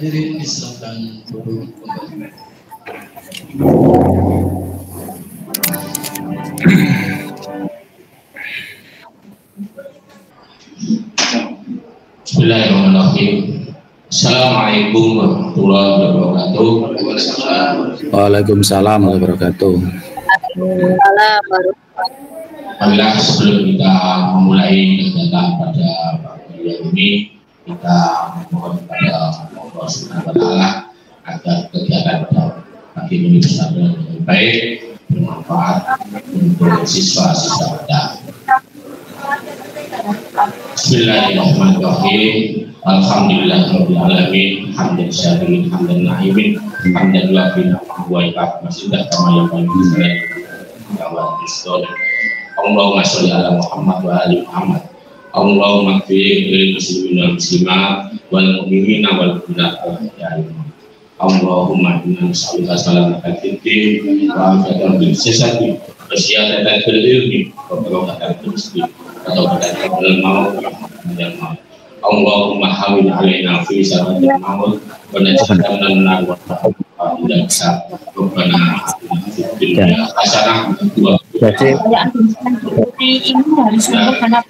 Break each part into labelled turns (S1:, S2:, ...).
S1: Jadi diserahkan dulu.
S2: Bismillahirrahmanirrahim. Assalamualaikum warahmatullahi wabarakatuh.
S3: Waalaikumsalam warahmatullahi wabarakatuh.
S2: Baiklah, sebelum kita memulai kegiatan pada pagi ini, kita mohon kepada Allah Subhanahu wa Ta'ala agar kegiatan pada pagi ini bisa dengan baik, bermanfaat untuk siswa-siswa kita. Bismillahirrahmanirrahim. Alhamdulillahirabbil alamin, hamdan syakirin, hamdan na'imin, hamdan lafina wa iqab masidah kama yang paling besar kawan Kristus. Allahumma sholli ala Muhammad wa ali Muhammad. Allahumma ighfir lil muslimin wal muslimat wal mu'minina wal mu'minat wal hidayah. Allahumma inna nas'aluka salamatan fid din wa afiyatan fil jasadi wa siyadatan fil ilmi wa barakatan fil rizqi wa tawbatan fil maut dan maut. Allahumma hawin alaina fi saratil maut wa najina minan nar wa tidak bisa Rabbana atina fid dunya hasanah wa fil akhirati hasanah.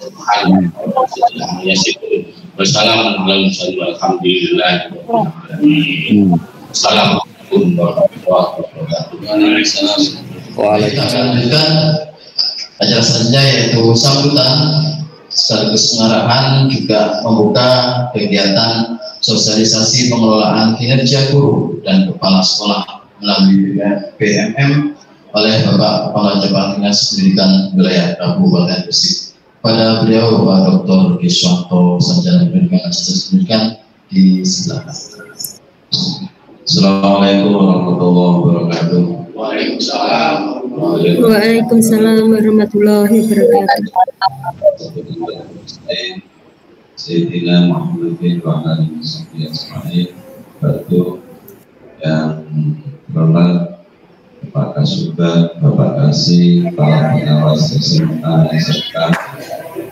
S2: Wassalamualaikum warahmatullahi wabarakatuh. Assalamualaikum warahmatullahi wabarakatuh.
S1: Waalaikumsalam. Acara selanjutnya yaitu sambutan sekaligus pengarahan juga membuka kegiatan sosialisasi pengelolaan kinerja guru dan kepala sekolah melalui BMM oleh Bapak Kepala Cabang Dinas Pendidikan Wilayah Kabupaten Gresik. Pada beliau Dr. Kiswanto Sarjana Pendidikan Asisten Pendidikan di sebelah.
S4: Assalamualaikum warahmatullahi wabarakatuh.
S1: Waalaikumsalam.
S5: Waalaikumsalam warahmatullahi wabarakatuh.
S4: Sayyidina Muhammadin wa alihi wasallam. Batu yang berhormat Bapak Kasubag, Bapak Kasih, para pengawas SMA, SMK,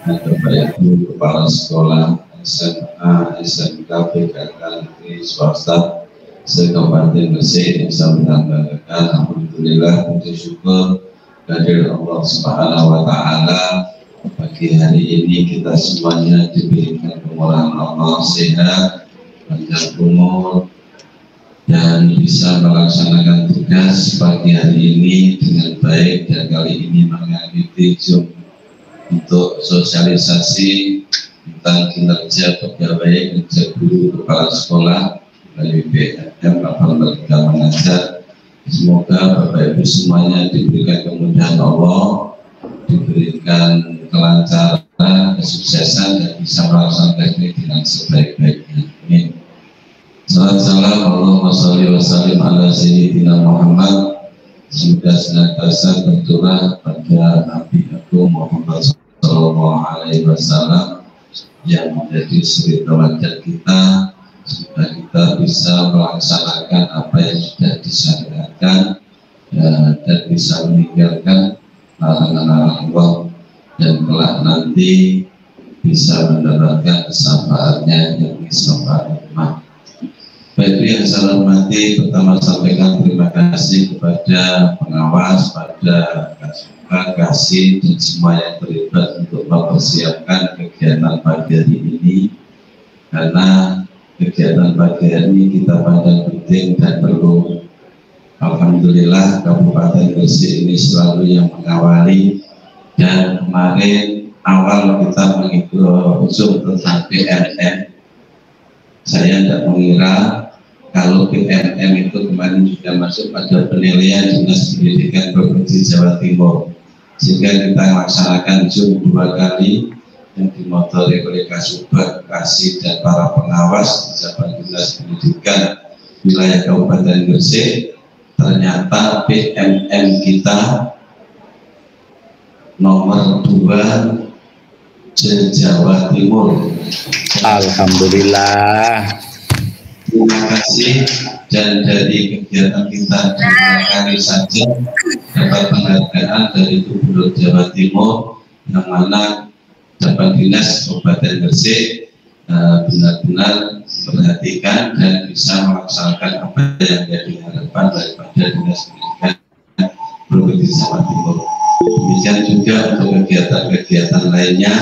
S4: Bapak Ibu Kepala Sekolah SMA, SMK, PKK, negeri swasta se-Kabupaten Gresik yang saya banggakan. Alhamdulillah, puji syukur dari Allah Subhanahu wa Ta'ala. Pagi hari ini kita semuanya diberikan kemurahan Allah, sehat, panjang umur, dan bisa melaksanakan tugas pagi hari ini dengan baik. Dan kali ini mengikuti Zoom untuk sosialisasi tentang kinerja pegawai, kinerja guru, kepala sekolah dari BMM kapal mereka mengajar. Semoga Bapak Ibu semuanya diberikan kemudahan Allah, diberikan kelancaran, kesuksesan, dan bisa melaksanakan ini dengan sebaik-baiknya. Amin. Salam Allahumma sholli wa sallim ala sayyidina Muhammad semoga senantiasa berdoa pada Nabi Agung Muhammad SAW yang menjadi suri teladan kita, supaya kita bisa melaksanakan apa yang sudah disyariatkan dan bisa meninggalkan larangan Allah, dan kelak nanti bisa mendapatkan syafaatnya yang syafaat umat. Baik, yang saya hormati, pertama sampaikan terima kasih kepada pengawas, pada kasih dan semua yang terlibat untuk mempersiapkan kegiatan pagi hari ini, karena kegiatan pagi hari ini kita pandang penting dan perlu. Alhamdulillah Kabupaten Gresik ini selalu yang mengawali, dan kemarin awal kita mengusung tentang PNM, saya tidak mengira kalau PNM itu kemarin sudah masuk pada penilaian Dinas Pendidikan Provinsi Jawa Timur, sehingga kita melaksanakan Zoom 2 kali yang dimotori oleh Kasubag, Kasih, dan para pengawas pejabat Dinas Pendidikan wilayah Kabupaten Gresik. Ternyata PNM kita nomor 2 Jawa Timur.
S3: Alhamdulillah.
S4: Terima kasih, dan dari kegiatan kita 2 kali saja dapat penghargaan dari Gubernur Jawa Timur, yang mana Jabat Dinas Kabupaten Gresik benar-benar perhatikan dan bisa melaksanakan apa yang menjadi harapan daripada Dinas Pendidikan Provinsi Jawa Timur. Demikian juga untuk kegiatan-kegiatan lainnya,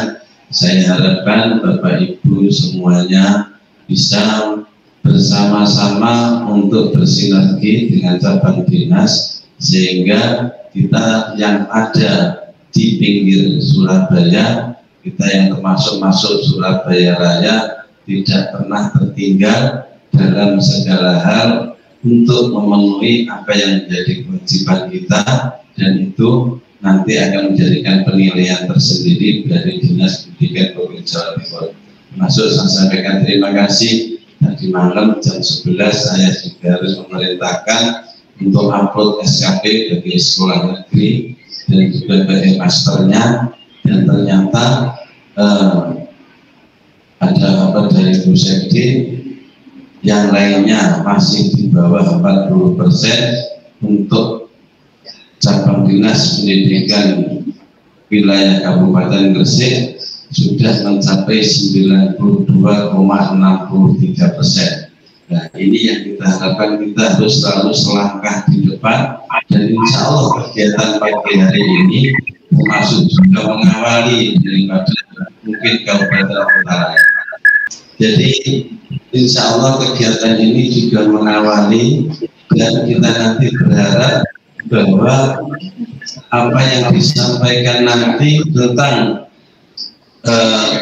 S4: saya harapkan Bapak Ibu semuanya bisa bersama-sama untuk bersinergi dengan cabang dinas, sehingga kita yang ada di pinggir Surabaya, kita yang termasuk Surabaya Raya, tidak pernah tertinggal dalam segala hal untuk memenuhi apa yang menjadi kewajiban kita, dan itu nanti akan menjadikan penilaian tersendiri dari Dinas Pendidikan Provinsi Jawa Timur. Termasuk saya sampaikan terima kasih. Tadi malam jam 11 saya juga harus memerintahkan untuk upload SKP bagi sekolah negeri dan juga bagi masternya, dan ternyata ada apa dari Bu Sekdi, yang lainnya masih di bawah 40% untuk cabang Dinas Pendidikan wilayah Kabupaten Gresik sudah mencapai 92,63%. Nah, ini yang kita harapkan, kita harus selalu selangkah di depan, dan insya Allah kegiatan pagi hari ini termasuk juga mengawali daripada mungkin Kabupaten Utara. Jadi insya Allah kegiatan ini juga mengawali, dan kita nanti berharap bahwa apa yang disampaikan nanti tentang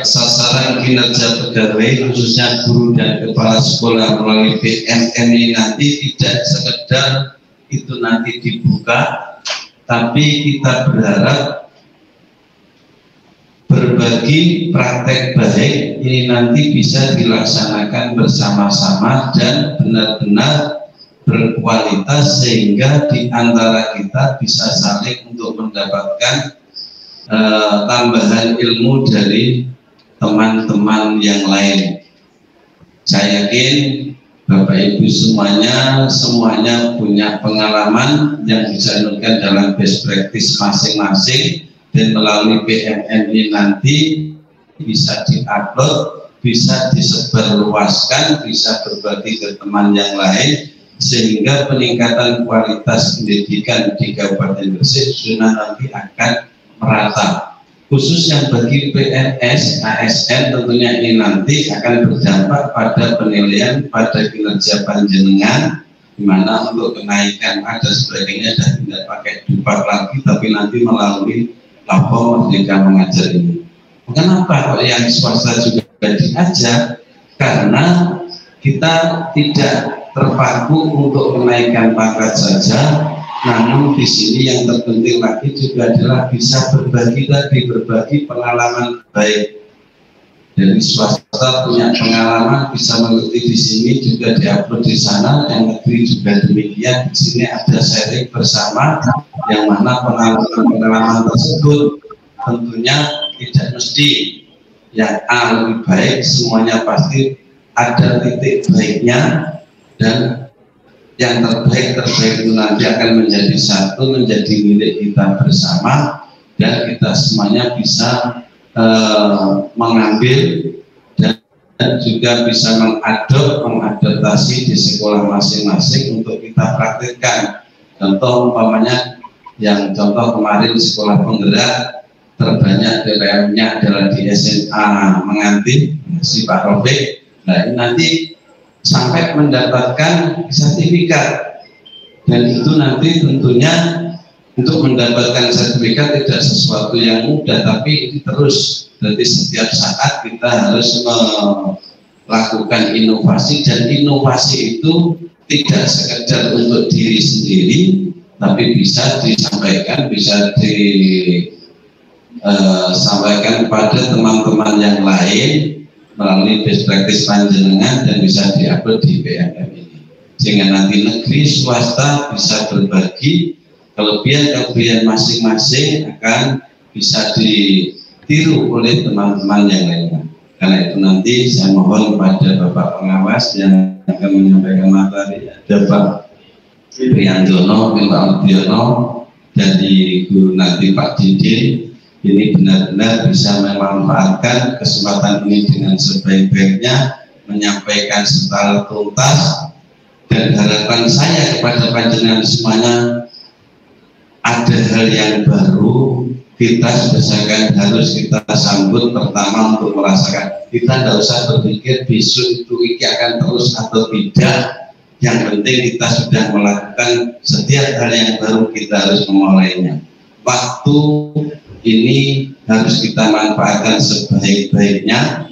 S4: sasaran kinerja pegawai khususnya guru dan kepala sekolah melalui PNM ini nanti tidak sekedar itu nanti dibuka, tapi kita berharap berbagi praktek baik ini nanti bisa dilaksanakan bersama-sama dan benar-benar berkualitas, sehingga di antara kita bisa saling untuk mendapatkan tambahan ilmu dari teman-teman yang lain. Saya yakin Bapak Ibu semuanya punya pengalaman yang bisa digunakan dalam best practice masing-masing, dan melalui PNM ini nanti bisa diupload, bisa disebarluaskan, bisa berbagi ke teman yang lain, sehingga peningkatan kualitas pendidikan di Kabupaten Gresik sudah nanti akan merata. Khusus yang bagi PNS, ASN tentunya ini nanti akan berdampak pada penilaian pada kinerja panjenengan, di mana untuk kenaikan ada sebagainya dan tidak pakai dupat lagi, tapi nanti melalui lapor Merdeka Mengajar ini. Kenapa kok yang swasta juga diajar? Karena kita tidak terpaku untuk kenaikan pangkat saja, namun di sini yang terpenting lagi juga adalah bisa berbagi pengalaman baik. dari swasta punya pengalaman bisa mengerti di sini juga diupload di sana, yang negeri juga demikian. Di sini ada sharing bersama yang mana pengalaman tersebut tentunya tidak mesti yang A lebih baik, semuanya pasti ada titik baiknya, dan yang terbaik itu nanti akan menjadi satu, menjadi milik kita bersama, dan kita semuanya bisa mengambil dan juga bisa mengadaptasi di sekolah masing-masing untuk kita praktikkan. Contoh umpamanya yang contoh kemarin sekolah penggerak terbanyak DPM-nya adalah di SMA Mengantin si Pak Robek. Nah, nanti sampai mendapatkan sertifikat, dan itu nanti tentunya untuk mendapatkan sertifikat tidak sesuatu yang mudah, tapi ini terus. Jadi setiap saat kita harus melakukan inovasi, dan inovasi itu tidak sekedar untuk diri sendiri, tapi bisa disampaikan, bisa disampaikan pada teman-teman yang lain melalui best practice panjenengan, dan bisa diupload di PMM ini, sehingga nanti negeri swasta bisa berbagi kelebihan masing-masing akan bisa ditiru oleh teman-teman yang lainnya. Karena itu nanti saya mohon kepada Bapak Pengawas yang akan menyampaikan materi, ada Pak Priandono, Pak Ardiono, dari guru nanti Pak Didin, ini benar-benar bisa memanfaatkan kesempatan ini dengan sebaik-baiknya, menyampaikan secara tuntas, dan harapan saya kepada panjenengan semuanya, ada hal yang baru kita sebesarkan harus kita sambut. Pertama untuk merasakan, kita tidak usah berpikir besok itu akan terus atau tidak, yang penting kita sudah melakukan setiap hal yang baru, kita harus memulainya. Waktu ini harus kita manfaatkan sebaik-baiknya,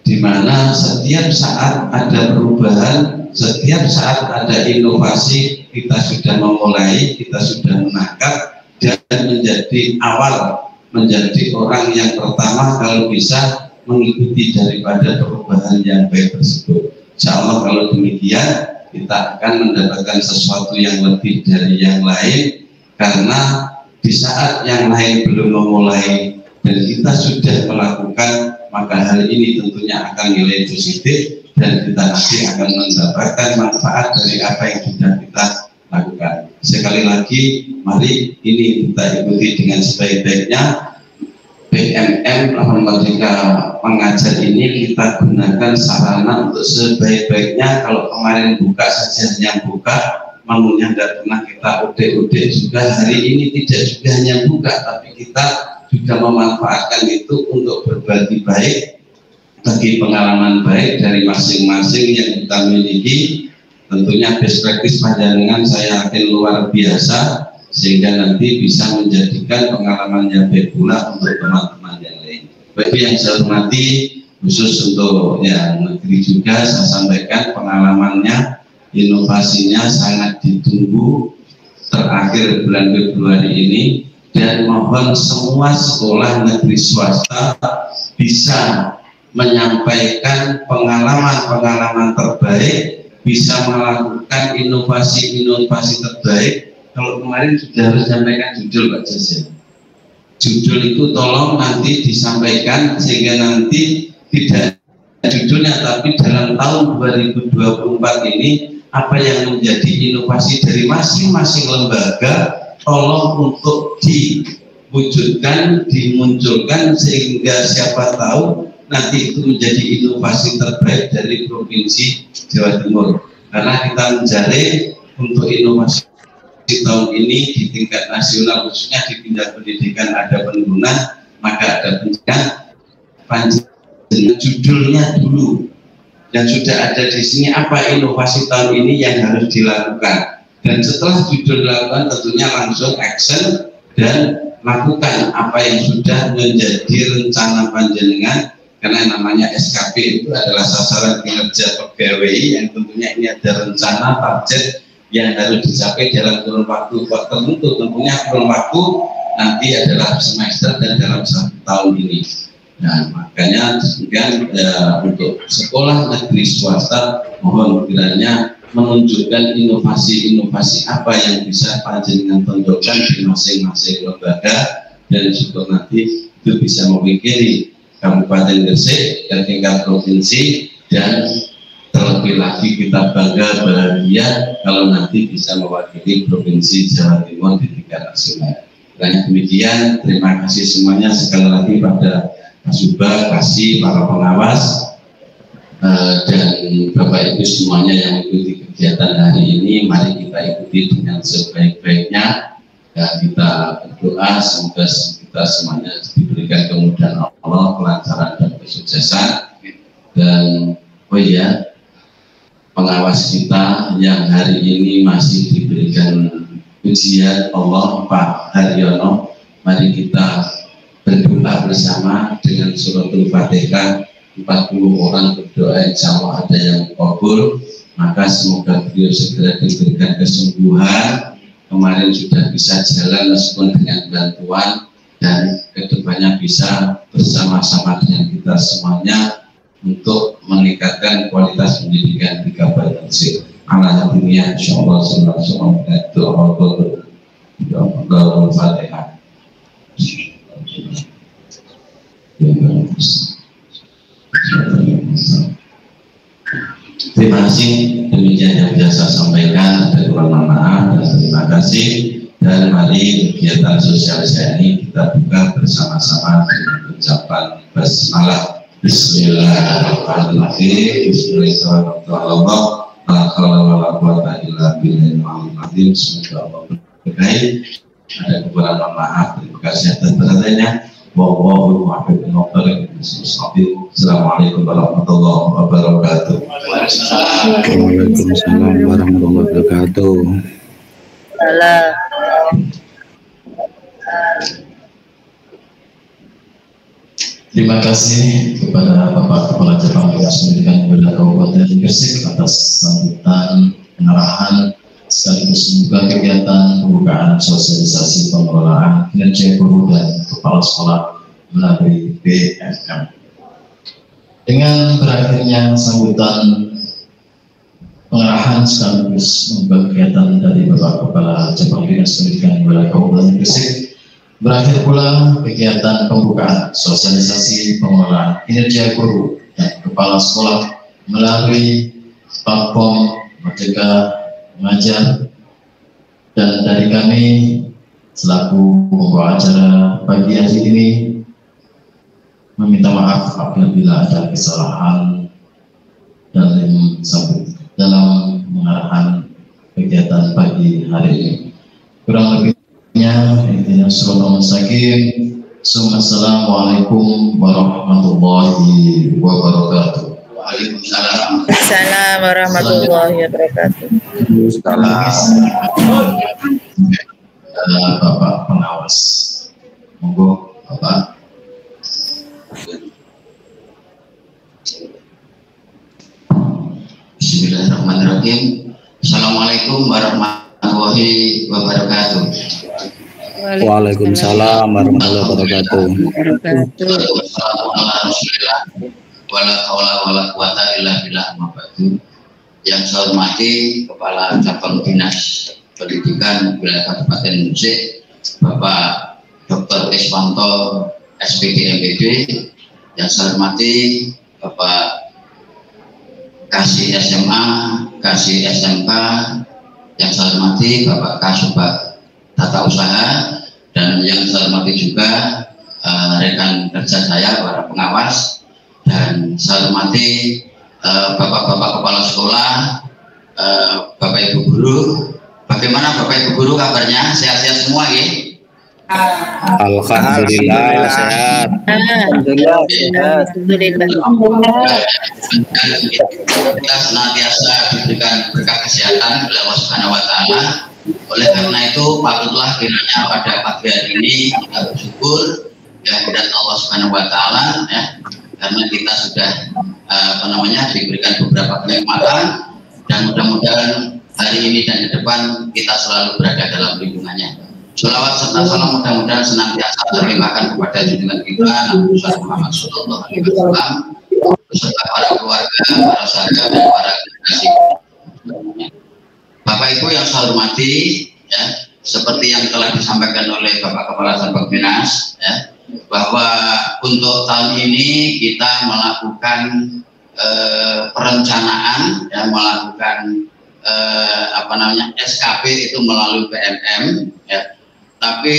S4: di mana setiap saat ada perubahan, setiap saat ada inovasi, kita sudah memulai, kita sudah menangkap, dan menjadi awal, menjadi orang yang pertama kalau bisa mengikuti daripada perubahan yang baik tersebut. Insya Allah kalau demikian kita akan mendapatkan sesuatu yang lebih dari yang lain, karena di saat yang lain belum memulai dan kita sudah melakukan, maka hal ini tentunya akan nilai positif, dan kita nanti akan mendapatkan manfaat dari apa yang sudah kita lakukan. Sekali lagi, mari ini kita ikuti dengan sebaik-baiknya. PMM Lembaga Mengajar ini kita gunakan sarana untuk sebaik-baiknya. Kalau kemarin buka saja yang buka, manunya tidak pernah kita udik-udik juga. Hari ini tidak juga hanya buka, tapi kita juga memanfaatkan itu untuk berbagi baik, bagi pengalaman baik dari masing-masing yang kita miliki. Tentunya best practice panjenengan saya yakin luar biasa, sehingga nanti bisa menjadikan pengalaman yang baik pula untuk teman-teman yang lain. Bagi yang saya hormati, khusus untuk yang negeri juga saya sampaikan pengalamannya, inovasinya sangat ditunggu terakhir bulan Februari ini, dan mohon semua sekolah negeri swasta bisa menyampaikan pengalaman-pengalaman terbaik, bisa melakukan inovasi-inovasi terbaik. Kalau kemarin sudah harus sampaikan judul Pak Jasil, judul itu tolong nanti disampaikan, sehingga nanti tidak judulnya, tapi dalam tahun 2024 ini apa yang menjadi inovasi dari masing-masing lembaga, tolong untuk diwujudkan, dimunculkan, sehingga siapa tahu nanti itu menjadi inovasi terbaik dari Provinsi Jawa Timur. Karena kita menjalin untuk inovasi tahun ini di tingkat nasional, khususnya di tingkat pendidikan ada penurunan, maka ada panjenengan judulnya dulu, dan sudah ada di sini apa inovasi tahun ini yang harus dilakukan, dan setelah judul dilakukan tentunya langsung action dan lakukan apa yang sudah menjadi rencana panjenengan. Karena namanya SKP itu adalah sasaran kinerja pegawai, yang tentunya ini ada rencana target yang harus dicapai dalam kurun waktu tertentu. Tentunya kurun waktu nanti adalah semester dan dalam 1 tahun ini. Nah, makanya untuk sekolah negeri swasta mohon kiranya menunjukkan inovasi-inovasi apa yang bisa panjenengan tonjolkan di masing-masing lembaga, dan juga nanti itu bisa mewakili Kabupaten Gresik dan tingkat provinsi, dan terlebih lagi kita bangga bahagia kalau nanti bisa mewakili Provinsi Jawa Timur di tingkat nasional. Dan demikian, terima kasih semuanya sekali lagi pada Pak Subag, kasih para pengawas dan Bapak Ibu semuanya yang mengikuti kegiatan hari ini. Mari kita ikuti dengan sebaik-baiknya dan kita berdoa semoga kita semuanya diberikan kemudahan Allah, kelancaran dan kesuksesan. Dan pengawas kita yang hari ini masih diberikan ujian Allah, Pak Haryono, mari kita berdoa bersama dengan suratul Fatihah. 40 orang berdoa, insya Allah ada yang kabul, maka semoga beliau segera diberikan kesembuhan. Kemarin sudah bisa jalan meskipun dengan bantuan, dan kedepannya bisa bersama-sama dengan kita semuanya untuk meningkatkan kualitas pendidikan di Kabupaten Gresik. Alhamdulillah, insyaallah sallallahu alaihi wasallam. Terima kasih, demikian yang biasa sampaikan. Ada kurang maaf dan terima kasih. Dan mari kegiatan sosialisasi ini kita buka bersama-sama dengan ucapan basmalah. Bismillahirrahmanirrahim. Bismillahirrahmanirrahim. Semoga Allah berkahi. Ada kekurangan maaf, terima kasih atas perhatiannya. Assalamualaikum warahmatullahi wabarakatuh.
S3: Waalaikumsalam warahmatullahi wabarakatuh.
S1: Terima kasih kepada Bapak Kepala Cabang Dinas Pendidikan Kebudayaan Kabupaten Gresik atas sambutan, pengarahan sekaligus membuka kegiatan pembukaan sosialisasi pengelolaan kinerja guru dan kepala sekolah melalui BFM. Dengan berakhirnya sambutan, pengarahan sekaligus membuka kegiatan dari Bapak Kepala Cabang Dinas Pendidikan Kebudayaan Kabupaten Gresik, berakhir pula kegiatan pembukaan sosialisasi pengelolaan kinerja guru dan kepala sekolah melalui platform Merdeka Mengajar. Dan dari kami selaku pembawa acara pagi hari ini meminta maaf apabila ada kesalahan dalam mengarahkan kegiatan pagi hari ini. Kurang lebihnya intinya sallallahu alaihi wasallam. Assalamualaikum warahmatullahi wabarakatuh. Waalaikumsalam.
S6: Assalamualaikum warahmatullahi wabarakatuh.
S1: Bapak pengawas, monggo Bapak.
S7: Bismillahirrahmanirrahim. Assalamualaikum warahmatullahi wabarakatuh.
S3: Waalaikumsalam warahmatullahi wabarakatuh.
S7: Yang saya hormati Kepala Cabang Dinas Pendidikan Wilayah Kabupaten Gresik, Bapak Dr. Iswanto SPG MPD. Yang saya hormati Bapak Kasih SMA, Kasih SMK. Yang saya hormati Bapak Kasubag Tata Usaha, dan yang saya hormati juga rekan kerja saya, para pengawas, dan saya hormati bapak-bapak kepala sekolah, bapak ibu guru. Bagaimana bapak ibu guru kabarnya? Sehat-sehat semua ya?
S3: Alhamdulillah sehat.
S6: Alhamdulillah.
S7: Kita senantiasa diberikan berkah kesehatan oleh Allah Subhanahu Wa Taala. Oleh karena itu patutlah kiranya pada pagi hari ini kita bersyukur kehadirat Allah Subhanahu Wa Taala, ya, karena kita sudah diberikan beberapa kenikmatan, dan mudah-mudahan hari ini dan ke depan kita selalu berada dalam lindungannya. Salawat serta salam mudah-mudahan senantiasa terlimpahkan kepada junjungan kita Nabi Muhammad Sallallahu Alaihi Wasallam beserta para keluarga, para sahabat dan para generasi. Bapak Ibu yang saya hormati, ya, seperti yang telah disampaikan oleh Bapak Kepala Cabang Binas, ya, bahwa untuk tahun ini kita melakukan perencanaan, ya, melakukan SKP itu melalui PMM, ya. Tapi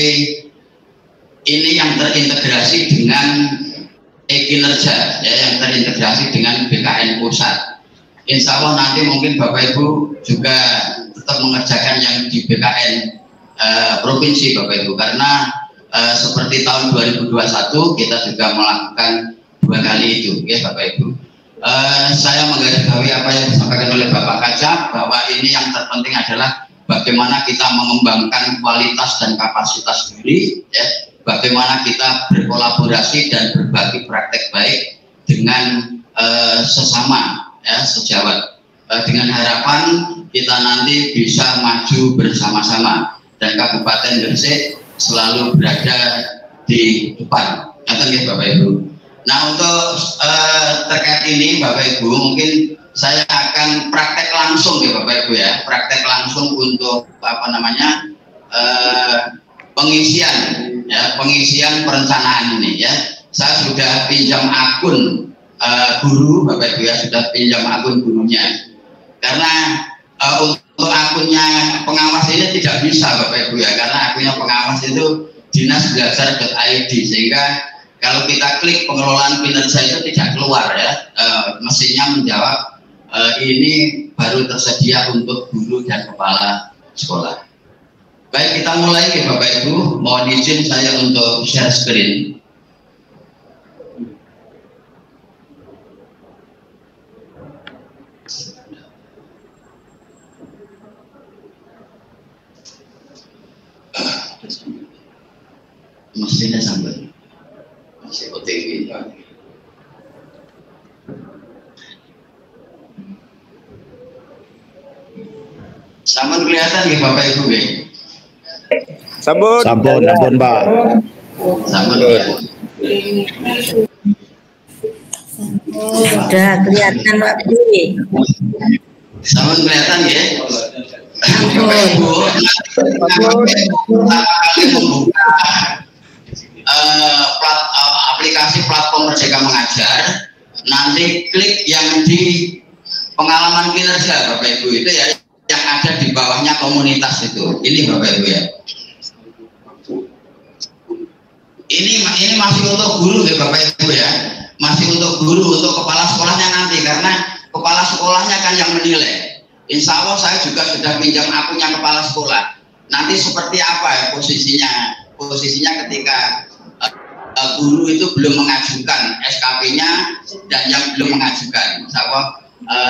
S7: ini yang terintegrasi dengan e-kinerja, ya, yang terintegrasi dengan BKN pusat. Insya Allah nanti mungkin Bapak Ibu juga tetap mengerjakan yang di BKN provinsi Bapak Ibu, karena seperti tahun 2021 kita juga melakukan 2 kali itu, ya Bapak Ibu. Saya menggarisbawahi apa yang disampaikan oleh Bapak Kacap, bahwa ini yang terpenting adalah bagaimana kita mengembangkan kualitas dan kapasitas diri, ya, bagaimana kita berkolaborasi dan berbagi praktek baik dengan sesama, ya, sejawat, dengan harapan kita nanti bisa maju bersama-sama dan Kabupaten Gresik selalu berada di depan. Nanti Bapak Ibu. Nah, untuk terkait ini Bapak Ibu, mungkin saya akan praktek langsung, ya Bapak Ibu, ya, praktek langsung untuk pengisian, ya, pengisian perencanaan ini, ya. Saya sudah pinjam akun guru Bapak Ibu, ya, sudah pinjam akun gurunya, karena untuk akunnya pengawas ini tidak bisa Bapak Ibu, ya, karena akunnya pengawas itu dinasbelajar.id, sehingga kalau kita klik pengelolaan kinerja itu tidak keluar, ya, mesinnya menjawab ini baru tersedia untuk guru dan kepala sekolah. Baik, kita mulai ya Bapak Ibu. Mohon izin saya untuk share screen. Mesinnya sampai masih OTW. Sampun kelihatan ya Bapak Ibu, ya?
S3: Sampun, Pak.
S7: Sampun ya.
S6: Sudah kelihatan Pak Budi.
S7: Sampun kelihatan ya. Bapak Ibu, membuka aplikasi platform Merdeka Mengajar, nanti klik yang di pengalaman kinerja Bapak Ibu itu, ya, yang ada di bawahnya komunitas itu. Ini Bapak Ibu, ya. Ini masih untuk guru ya Bapak Ibu, ya. Masih untuk guru, untuk kepala sekolahnya nanti, karena kepala sekolahnya kan yang menilai. Insya Allah saya juga sudah pinjam akunnya kepala sekolah. Nanti seperti apa ya posisinya ketika guru itu belum mengajukan SKP-nya dan yang belum mengajukan. Insya Allah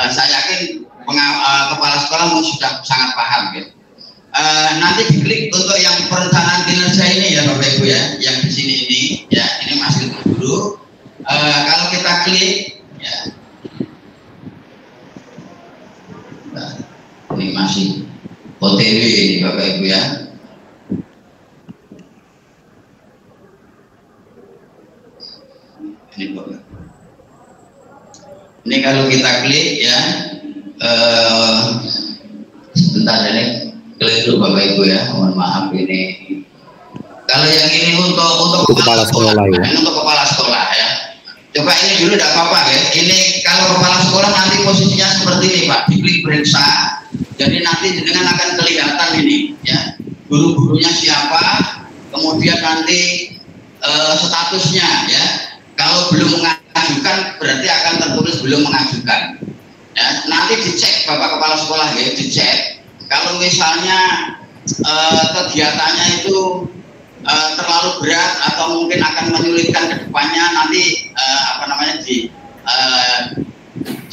S7: saya yakin kepala sekolah sudah sangat paham, ya. Nanti diklik untuk yang perencanaan kinerja ini ya Bapak Ibu, ya, yang di sini ini, ya, ini masih untuk guru. Kalau kita klik, ya, nah, ini masih OTW ini Bapak Ibu, ya. Ini kalau kita klik, ya, sebentar ini klik dulu Bapak Ibu, ya, mohon maaf ini. Kalau yang ini untuk kepala sekolah, ya. Ini untuk kepala sekolah, ya. Coba ini dulu tidak apa-apa, ya. Ini kalau kepala sekolah nanti posisinya seperti ini Pak, diklik periksa. Jadi nanti dengan akan kelihatan ini, ya, guru-gurunya siapa, kemudian nanti statusnya, ya. Kalau belum mengajukan berarti akan tertulis belum mengajukan. Ya, nanti dicek Bapak Kepala Sekolah, ya, dicek. Kalau misalnya kegiatannya itu terlalu berat atau mungkin akan menyulitkan ke depannya, nanti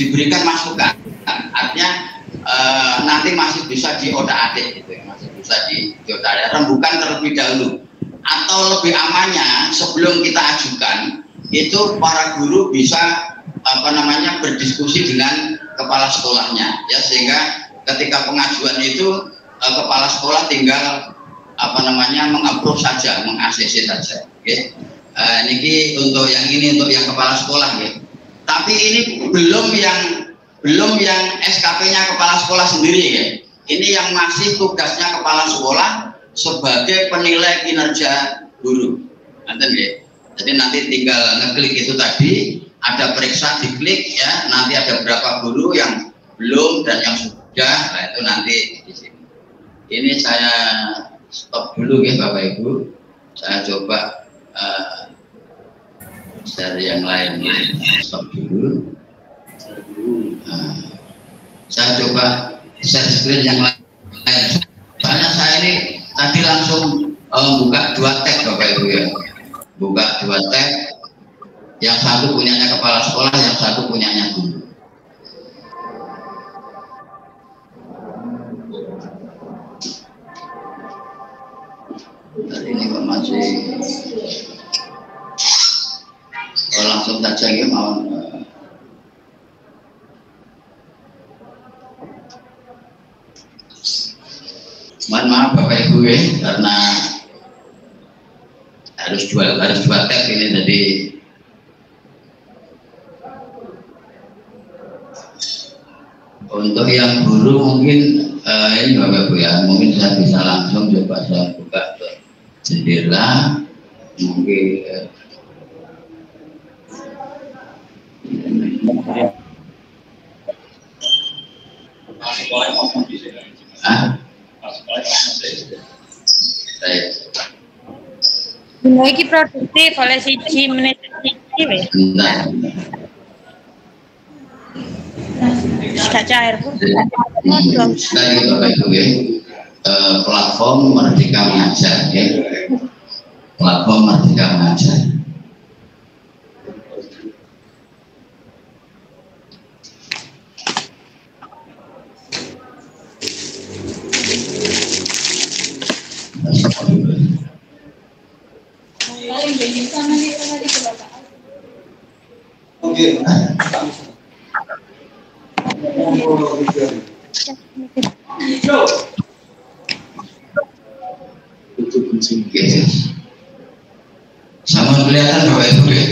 S7: diberikan masukan. Artinya nanti masih bisa diodak-adik, gitu, ya, masih bisa diodak-adik, rembukan terlebih dahulu. Atau lebih amannya sebelum kita ajukan itu para guru bisa berdiskusi dengan kepala sekolahnya, ya, sehingga ketika pengajuan itu kepala sekolah tinggal mengapprove saja, meng-ACC saja. Okay. Niki untuk yang ini untuk yang kepala sekolah ya. Tapi ini belum yang SKP-nya kepala sekolah sendiri ya. Ini yang masih tugasnya kepala sekolah sebagai penilai kinerja guru. Jadi nanti tinggal ngeklik itu tadi, ada periksa diklik ya, nanti ada berapa guru yang belum dan yang sudah, nah itu nanti di sini. Ini saya stop dulu ya Bapak Ibu, saya coba share yang lain ya. Stop dulu. Saya coba share screen yang lain. Soalnya saya ini tadi langsung buka 2 tab Bapak Ibu ya. Buka 2 tab, yang satu punyanya kepala sekolah, yang satu punyanya guru. Ini kok masih langsung saja ya, mohon maaf Bapak Ibu ya, karena harus dua tab ini, jadi untuk yang guru mungkin ini Bapak Ibu ya, mungkin saya bisa langsung coba saya buka ke jendela mungkin
S6: Ini produktif oleh siji menit siji weh. Sudah cair Bu.
S7: Sekali Bapak Ibu ya, platform Merdeka Mengajar ya, platform Merdeka Mengajar. Sama kelihatan Bapak Ibu ya.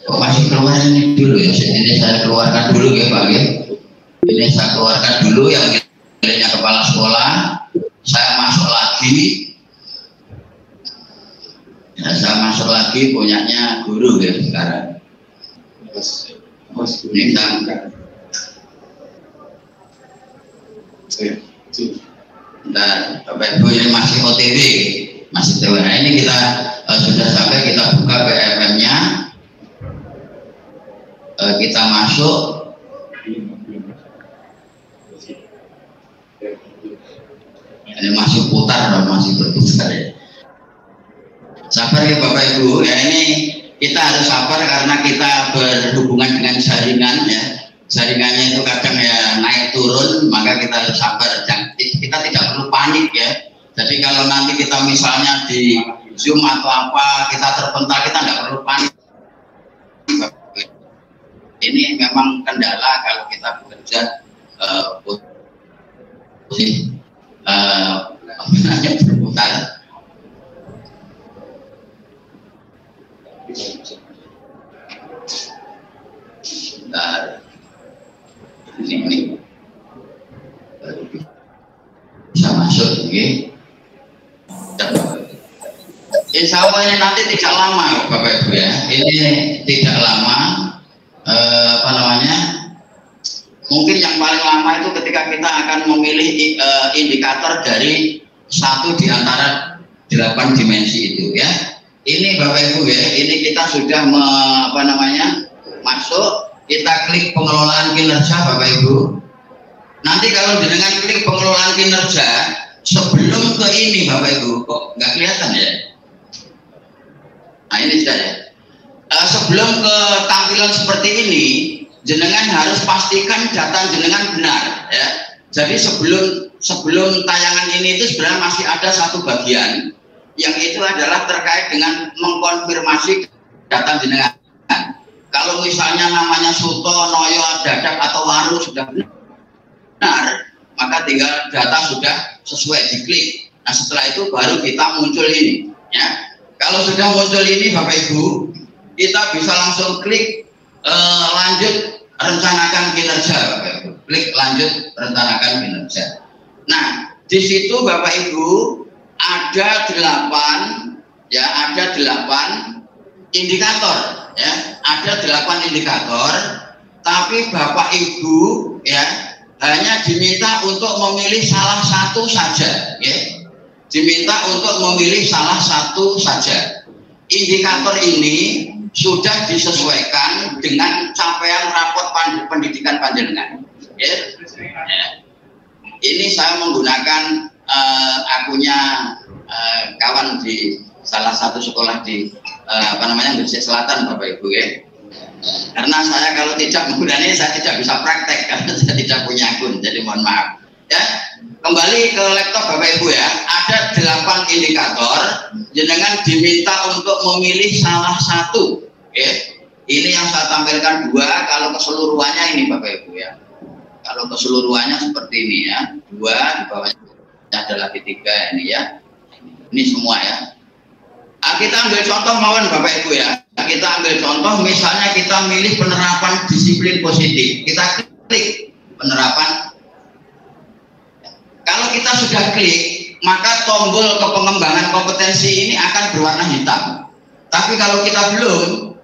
S7: Kok masih keluar ini dulu ya. Ini saya keluarkan dulu ya Pak ya. Ini saya keluarkan dulu yang miliknya kepala sekolah. Saya masuk lagi. Ya, saya masuk lagi punyanya guru ya sekarang. Ini saya Nah, Bapak Ibu ini masih OTW, masih OTW. Nah, ini kita sudah sampai, kita buka BMM-nya, kita masuk. Ini masih putar, masih berputar ya. Sabar ya Bapak Ibu. Ya ini kita harus sabar karena kita berhubungan dengan jaringan ya. Jaringannya itu kadang ya naik turun, maka kita harus sabar. Kita tidak perlu panik ya. Jadi kalau nanti kita misalnya di Zoom atau apa, kita terpental, kita tidak perlu panik. Ini memang kendala kalau kita bekerja berputar. Bentar. Ini bisa masuk okay. Insya Allah ini nanti tidak lama Bapak Ibu ya, ini tidak lama mungkin yang paling lama itu ketika kita akan memilih indikator dari satu di antara 8 dimensi itu ya. Ini Bapak Ibu ya, ini kita sudah masuk. Kita klik pengelolaan kinerja Bapak Ibu. Nanti kalau dengan klik pengelolaan kinerja, sebelum ke ini Bapak Ibu, kok nggak kelihatan ya? Nah ini sudah ya. Sebelum ke tampilan seperti ini, jenengan harus pastikan data jenengan benar ya. Jadi sebelum tayangan ini itu sebenarnya masih ada satu bagian yang itu adalah terkait dengan mengkonfirmasi data jenengan. Kalau misalnya namanya Suto, Noyo, Dadap atau Waru sudah benar, maka tinggal data sudah sesuai diklik. Nah setelah itu baru kita muncul ini, ya. Kalau sudah muncul ini Bapak Ibu, kita bisa langsung klik lanjut rencanakan kinerja, Bapak Ibu. Klik lanjut rencanakan kinerja. Nah di situ Bapak Ibu ada 8 indikator, ya. Ada 8 indikator, tapi Bapak Ibu ya hanya diminta untuk memilih salah satu saja, ya. Diminta untuk memilih salah satu saja. Indikator ini sudah disesuaikan dengan capaian raport pendidikan panjenengan. Ya. Ini saya menggunakan akunnya kawan di salah satu sekolah di Gresik Selatan, Bapak Ibu, ya. Karena saya kalau tidak menggunakannya saya tidak bisa praktek karena saya tidak punya akun, jadi mohon maaf. Ya, kembali ke laptop Bapak Ibu ya, ada 8 indikator, jenengan diminta untuk memilih salah satu. Ya. Ini yang saya tampilkan 2, kalau keseluruhannya ini Bapak Ibu ya. Kalau keseluruhannya seperti ini ya, 2 di bawahnya ada lagi 3 ini ya. Ini semua ya. Nah, kita ambil contoh mawon Bapak Ibu ya. Kita ambil contoh misalnya kita milih penerapan disiplin positif. Kita klik penerapan. Kalau kita sudah klik, maka tombol kepengembangan kompetensi ini akan berwarna hitam. Tapi kalau kita belum,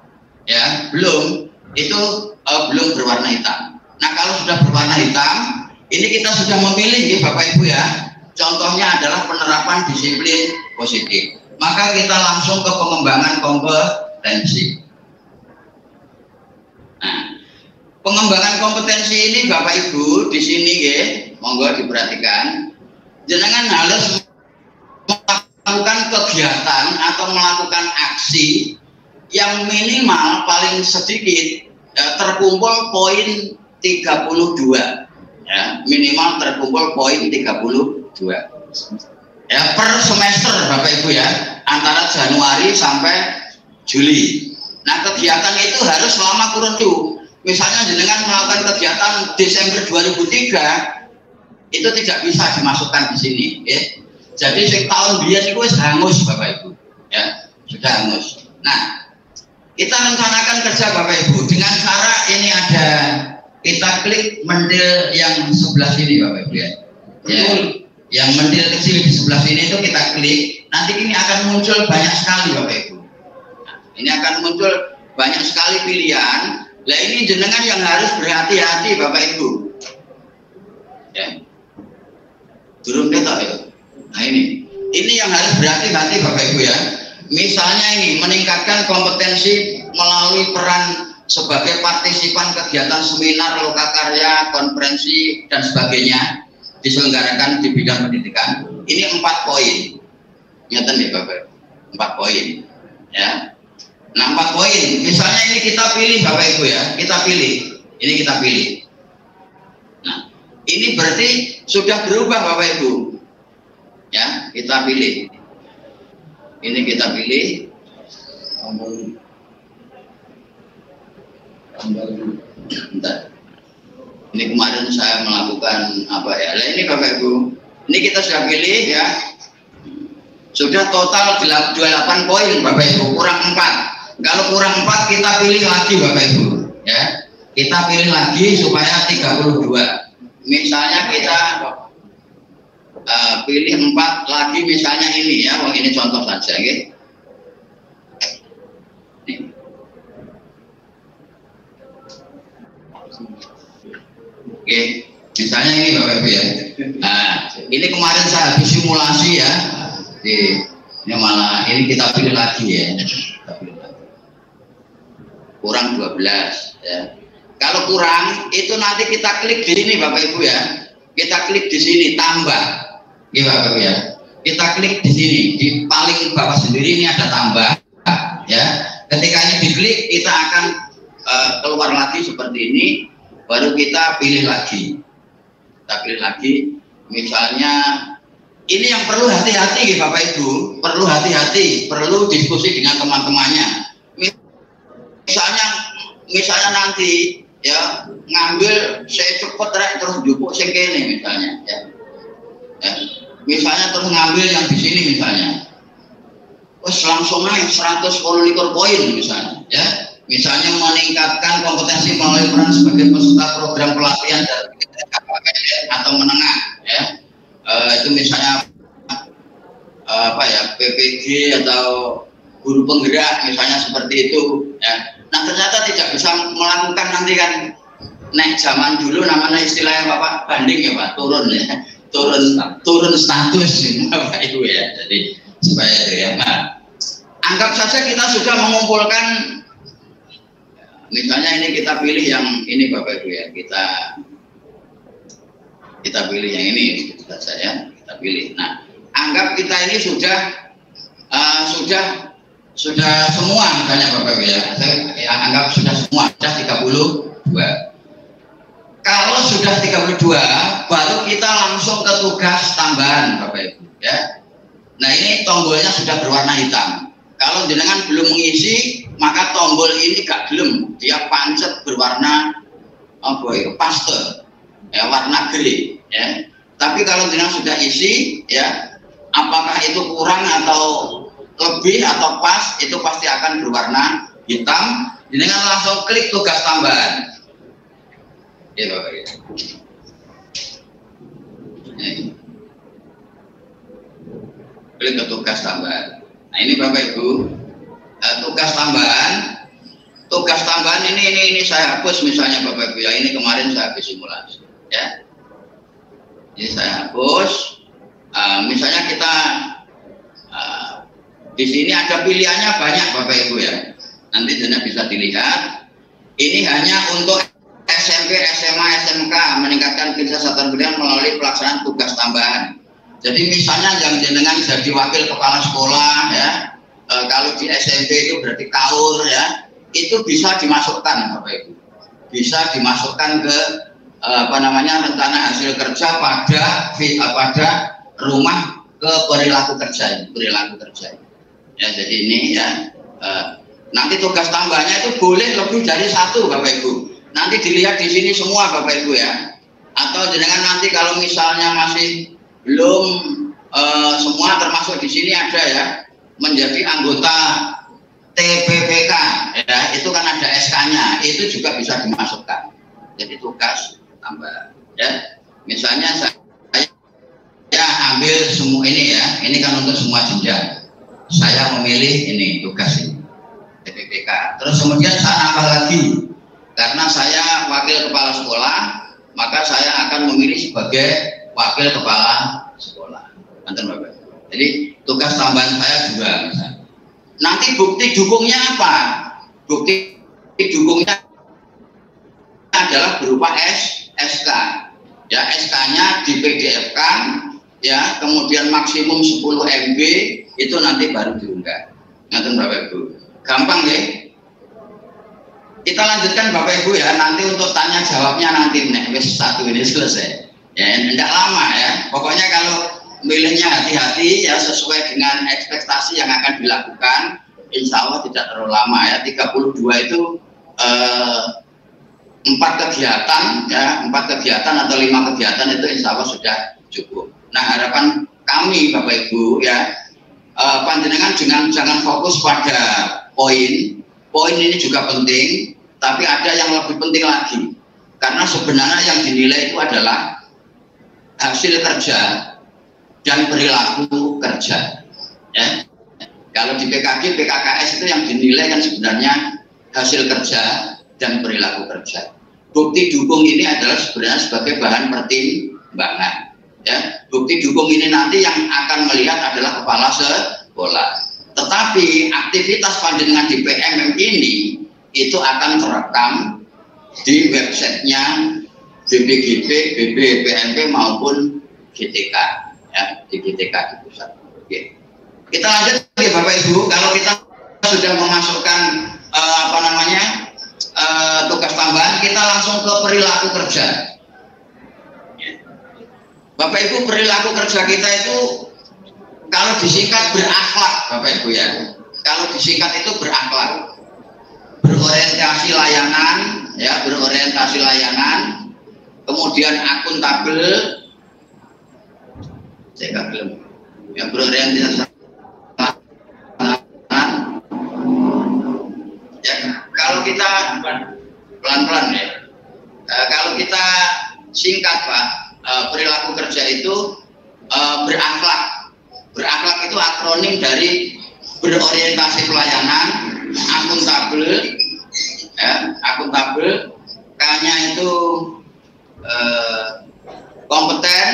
S7: ya belum, itu belum berwarna hitam. Nah kalau sudah berwarna hitam, ini kita sudah memilih ya Bapak Ibu ya. Contohnya adalah penerapan disiplin positif. Maka kita langsung ke pengembangan kompetensi. Nah, pengembangan kompetensi ini Bapak Ibu di sini ya, monggo diperhatikan. Jenengan harus melakukan kegiatan atau melakukan aksi yang minimal paling sedikit terkumpul poin 32. Ya, minimal terkumpul poin 32. Ya, per semester Bapak Ibu ya, antara Januari sampai Juli. Nah, kegiatan itu harus selama kurun waktu. Misalnya jenengan melakukan kegiatan Desember 2003 itu tidak bisa dimasukkan di sini ya. Jadi tahun biasa itu hangus Bapak Ibu ya, sudah hangus. Nah kita rencanakan kerja Bapak Ibu dengan cara ini ada, kita klik mendel yang sebelah sini Bapak Ibu ya, yang mendel kecil di sebelah sini itu kita klik, nanti ini akan muncul banyak sekali Bapak Ibu. Nah, ini akan muncul banyak sekali pilihan. Lah ini jenengan yang harus berhati-hati Bapak Ibu ya. Turun ketok ya. Nah ini yang harus berhati-hati Bapak Ibu ya. Misalnya ini meningkatkan kompetensi melalui peran sebagai partisipan kegiatan seminar, lokakarya, konferensi dan sebagainya diselenggarakan di bidang pendidikan. Ini 4 poin. Nyata nih Bapak, 4 poin. Ya. Nah 4 poin. Misalnya ini kita pilih Bapak Ibu ya, kita pilih. Ini kita pilih. Nah ini berarti sudah berubah Bapak Ibu. Ya, kita pilih. Ini kita pilih. Bentar. Ini kemarin saya melakukan apa ya? Nah, ini Bapak Ibu. Ini kita sudah pilih ya. Sudah total 28 poin Bapak Ibu, kurang 4. Kalau kurang 4 kita pilih lagi Bapak Ibu, ya. Kita pilih lagi supaya 32. Misalnya kita pilih 4 lagi misalnya ini ya, ini contoh saja gitu. Oke, misalnya ini Bapak Ibu ya. Nah, ini kemarin saya habis simulasi ya. Ini malah ini kita pilih lagi ya. Kurang 12 ya. Kalau kurang itu nanti kita klik di sini Bapak Ibu ya. Kita klik di sini tambah. Ya Bapak Ibu ya. Kita klik di sini di paling bawah sendiri ini ada tambah ya. Ketika ini diklik kita akan keluar lagi seperti ini, baru kita pilih lagi. Kita pilih lagi misalnya ini yang perlu hati-hati Bapak Ibu, perlu hati-hati, perlu diskusi dengan teman-temannya. Misalnya nanti ya ngambil saya cepet terus jupuk sing kene misalnya ya. misalnya terus ngambil yang di sini misalnya, terus langsung naik 112 poin misalnya, ya. Misalnya meningkatkan kompetensi melalui peran sebagai peserta program pelatihan dari atau menengah, ya. Itu misalnya apa ya, PPG atau guru penggerak misalnya seperti itu, ya. Nah ternyata tidak bisa melakukan, nanti kan naik zaman dulu namanya istilahnya Bapak banding ya Pak, turun ya, turun status Bapak Ibu ya. Jadi supaya itu ya. Nah, anggap saja kita sudah mengumpulkan, misalnya ini kita pilih yang ini Bapak Ibu ya, kita pilih yang ini saja ya, kita pilih. Nah, anggap kita ini sudah semua misalnya Bapak Ibu ya, saya anggap sudah semua, sudah 32. Kalau sudah 32, baru kita langsung ke tugas tambahan Bapak Ibu ya. Nah ini tombolnya sudah berwarna hitam. Kalau jenengan belum mengisi, maka tombol ini gak gelem, dia pancet berwarna apa ya, pastel ya, warna grey ya. Tapi kalau jenengan sudah isi ya, apakah itu kurang atau lebih atau pas, itu pasti akan berwarna hitam. Jenengan langsung klik tugas tambahan. Ya, Bapak, ya. Klik ke tugas tambahan. Nah ini Bapak Ibu, tugas tambahan ini saya hapus misalnya Bapak Ibu ya, ini kemarin saya habis simulasi ya. Ini saya hapus. Misalnya kita di sini ada pilihannya banyak Bapak Ibu ya. Nanti bisa dilihat. Ini hanya untuk SMP, SMA, SMK meningkatkan kinerja satuan pendidikan melalui pelaksanaan tugas tambahan. Jadi misalnya yang jenengan jadi wakil kepala sekolah ya, kalau di SMP itu berarti kaur ya, itu bisa dimasukkan Bapak Ibu, bisa dimasukkan ke rencana hasil kerja pada rumah ke perilaku kerja ya. Jadi ini ya, nanti tugas tambahnya itu boleh lebih dari satu Bapak Ibu. Nanti dilihat di sini semua Bapak Ibu ya. Atau jenengan nanti kalau misalnya masih belum semua termasuk di sini ada ya, menjadi anggota TPPK ya, itu kan ada SK-nya, itu juga bisa dimasukkan. Jadi tugas tambah ya. Misalnya saya ambil semua ini ya, ini kan untuk semua jenjang. Saya memilih ini tugas ini TPPK. Terus kemudian saya nambah lagi. Karena saya wakil kepala sekolah, maka saya akan memilih sebagai wakil kepala sekolah. Jadi tugas tambahan saya juga misalnya. Nanti bukti dukungnya apa? Bukti dukungnya adalah berupa SK. Ya, SK-nya di PDF-kan ya, kemudian maksimum 10 MB itu nanti baru diunggah. Ngaten Bapak Ibu. Gampang ya? Kita lanjutkan Bapak Ibu ya, nanti untuk tanya jawabnya nanti wis satu ini selesai. Ya, tidak lama ya. Pokoknya kalau milihnya hati-hati ya, sesuai dengan ekspektasi yang akan dilakukan, insya Allah tidak terlalu lama ya. 32 itu 4 kegiatan ya, 4 kegiatan atau 5 kegiatan itu insya Allah sudah cukup. Nah harapan kami Bapak Ibu ya, panjenengan jangan fokus pada poin ini juga penting, tapi ada yang lebih penting lagi, karena sebenarnya yang dinilai itu adalah hasil kerja dan perilaku kerja ya. Kalau di PKG, PKKS itu yang dinilai kan sebenarnya hasil kerja dan perilaku kerja. Bukti dukung ini adalah sebenarnya sebagai bahan pertimbangan ya. Bukti dukung ini nanti yang akan melihat adalah kepala sekolah. Tetapi aktivitas panjenengan di PMM ini itu akan terekam di websitenya BPGP, BPMP maupun GTK ya, di GTK di pusat. Oke. Kita lanjut ya Bapak Ibu, kalau kita sudah memasukkan tugas tambahan, kita langsung ke perilaku kerja. Bapak Ibu, perilaku kerja kita itu kalau disingkat berakhlak Bapak Ibu ya. Kalau disingkat itu berakhlak, berorientasi layanan ya, berorientasi layanan, kemudian akuntabel, Saya nggak belum. Yang berorientasi ya, kalau kita pelan-pelan ya. Kalau kita singkat Pak, perilaku kerja itu berakhlak. Berakhlak itu akronim dari berorientasi pelayanan, akuntabel, ya, akuntabel, K-nya itu kompeten,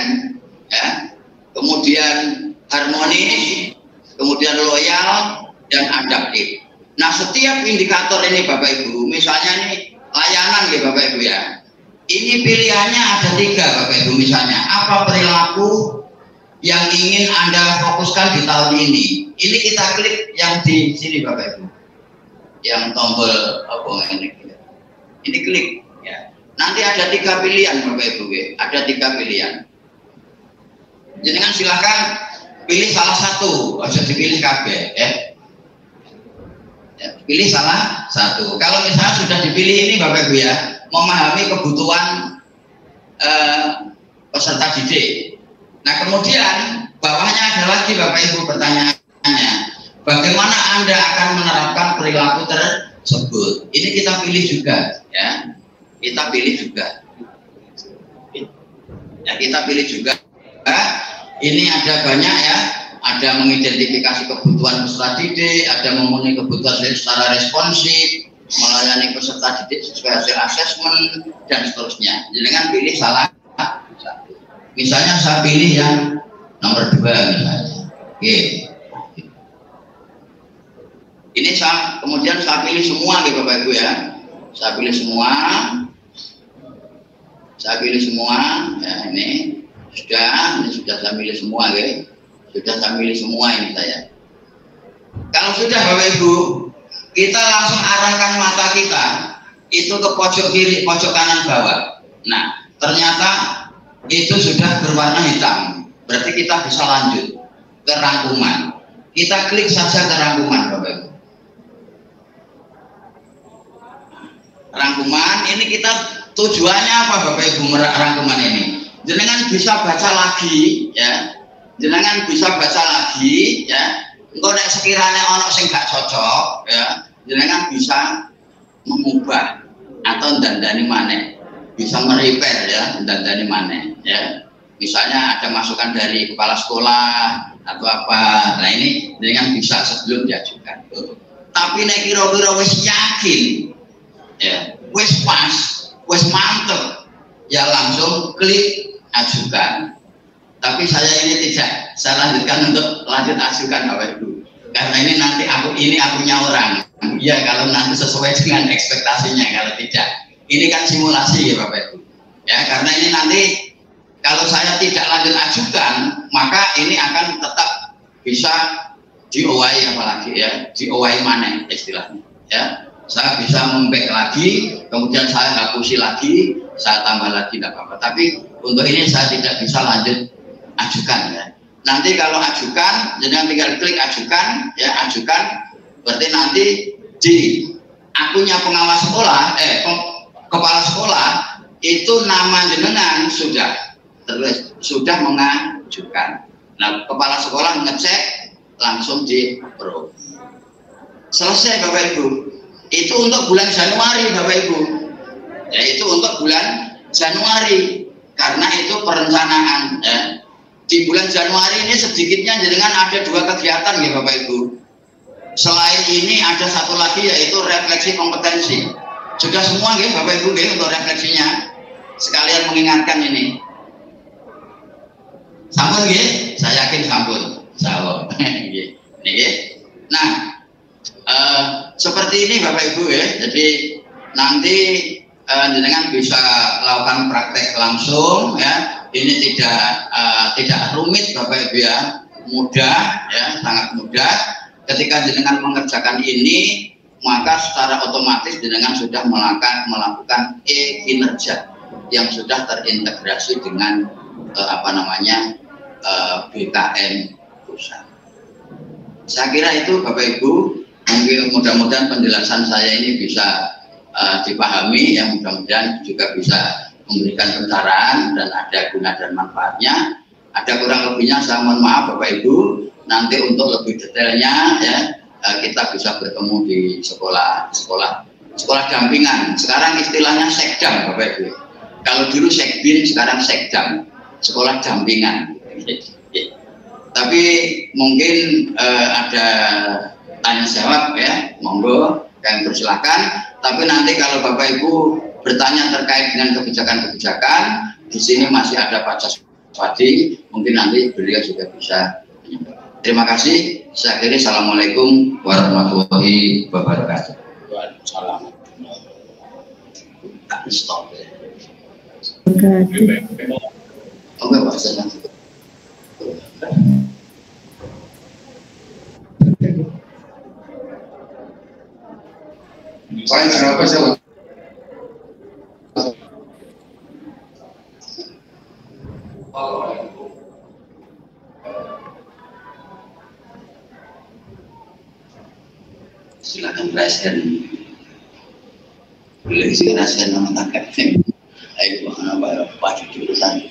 S7: ya, kemudian harmonis, kemudian loyal dan adaptif. Nah, setiap indikator ini Bapak Ibu, misalnya ini layanan ya Bapak Ibu ya. Ini pilihannya ada 3 Bapak Ibu, misalnya apa perilaku yang ingin Anda fokuskan di tahun ini. Ini kita klik yang di sini Bapak Ibu. Yang tombol apa ini? Ini klik ya. Nanti ada 3 pilihan Bapak Ibu ya. Ada 3 pilihan. Jangan silakan pilih salah satu, harus dipilih KB ya. Pilih salah satu. Kalau misalnya sudah dipilih ini Bapak Ibu ya, memahami kebutuhan peserta didik. Nah kemudian bawahnya ada lagi Bapak Ibu pertanyaannya, bagaimana Anda akan menerapkan perilaku tersebut? Ini kita pilih juga ya, kita pilih juga. Ya kita pilih juga. Ini ada banyak ya. Ada mengidentifikasi kebutuhan peserta didik, ada memenuhi kebutuhan secara responsif, melayani peserta didik sesuai hasil asesmen dan seterusnya. Jangan pilih salah satu. Misalnya saya pilih yang nomor 2 misalnya. Oke. Ini kemudian saya pilih semua gitu Bapak Ibu ya. Saya pilih semua. Saya pilih semua. Ya ini sudah saya pilih semua gitu. Sudah saya pilih semua ini saya. Kalau sudah Bapak Ibu, kita langsung arahkan mata kita itu ke pojok kiri, pojok kanan bawah. Nah, ternyata itu sudah berwarna hitam. Berarti kita bisa lanjut ke rangkuman. Kita klik saja ke rangkuman Bapak Ibu. Rangkuman ini kita tujuannya apa Bapak Ibu rangkuman ini? Jenengan bisa baca lagi ya. Jenengan bisa baca lagi ya. Engko nek sekiranya ono sing gak cocok ya, jenengan bisa mengubah atau dandani maneh. Bisa merepair ya, dandani maneh ya. Misalnya ada masukan dari kepala sekolah atau apa. Nah ini jenengan bisa sebelum diajukan. Tapi nek kira-kira wis yakin ya, wis pas, wis mantep ya langsung klik ajukan. Tapi saya ini tidak saya lanjutkan untuk lanjut ajukan Bapak Ibu, karena ini nanti aku punya orang ya, kalau nanti sesuai dengan ekspektasinya. Kalau tidak, ini kan simulasi ya Bapak Ibu ya, karena ini nanti kalau saya tidak lanjut ajukan maka ini akan tetap bisa di-OI apalagi ya, di-OI mana istilahnya ya. Saya bisa memback lagi, kemudian saya hapusi lagi, saya tambah lagi tidak apa-apa, tapi untuk ini saya tidak bisa lanjut ajukan ya. Nanti kalau ajukan, jangan tinggal klik ajukan ya, ajukan berarti nanti di akunnya pengawas sekolah, kepala sekolah itu nama jenengan sudah tertulis, sudah mengajukan. Nah kepala sekolah ngecek langsung di approve. Selesai Bapak Ibu. Itu untuk bulan Januari Bapak Ibu. Ya itu untuk bulan Januari, karena itu perencanaan ya. Di bulan Januari ini sedikitnya jenengan ada 2 kegiatan ya Bapak Ibu. Selain ini ada satu lagi yaitu refleksi kompetensi. Sudah semua ya Bapak Ibu ya untuk refleksinya. Sekalian mengingatkan ini. Sampun ya? Saya yakin sampun. Sawo. Nah, seperti ini Bapak Ibu ya. Jadi nanti jenengan bisa lakukan praktek langsung ya. Ini tidak rumit Bapak Ibu ya, mudah ya, sangat mudah. Ketika jenengan mengerjakan ini, maka secara otomatis jenengan sudah melakukan kinerja yang sudah terintegrasi dengan BKN pusat. Saya kira itu Bapak Ibu, mungkin mudah-mudahan penjelasan saya ini bisa dipahami, yang mudah-mudahan juga bisa memberikan pencerahan dan ada guna dan manfaatnya. Ada kurang lebihnya saya mohon maaf Bapak Ibu. Nanti untuk lebih detailnya ya kita bisa bertemu di sekolah dampingan. Sekarang istilahnya sekdam Bapak Ibu. Kalau dulu sekbin, sekarang sekdam, sekolah dampingan. Tapi mungkin ada tanya jawab ya, monggo yang bersilakan. Tapi nanti kalau Bapak Ibu bertanya terkait dengan kebijakan-kebijakan, di sini masih ada Pak Jaswadi, mungkin nanti beliau juga bisa menyampaikan. Terima kasih. Saya akhiri. Assalamualaikum warahmatullahi wabarakatuh.
S2: Waalaikumsalam.
S7: Stop.
S5: Oke,
S7: Pak Ustaz. Kenapa sih? Silakan rasakan. Boleh sih rasakan nama kakek. Ayo Pak Didi urusan.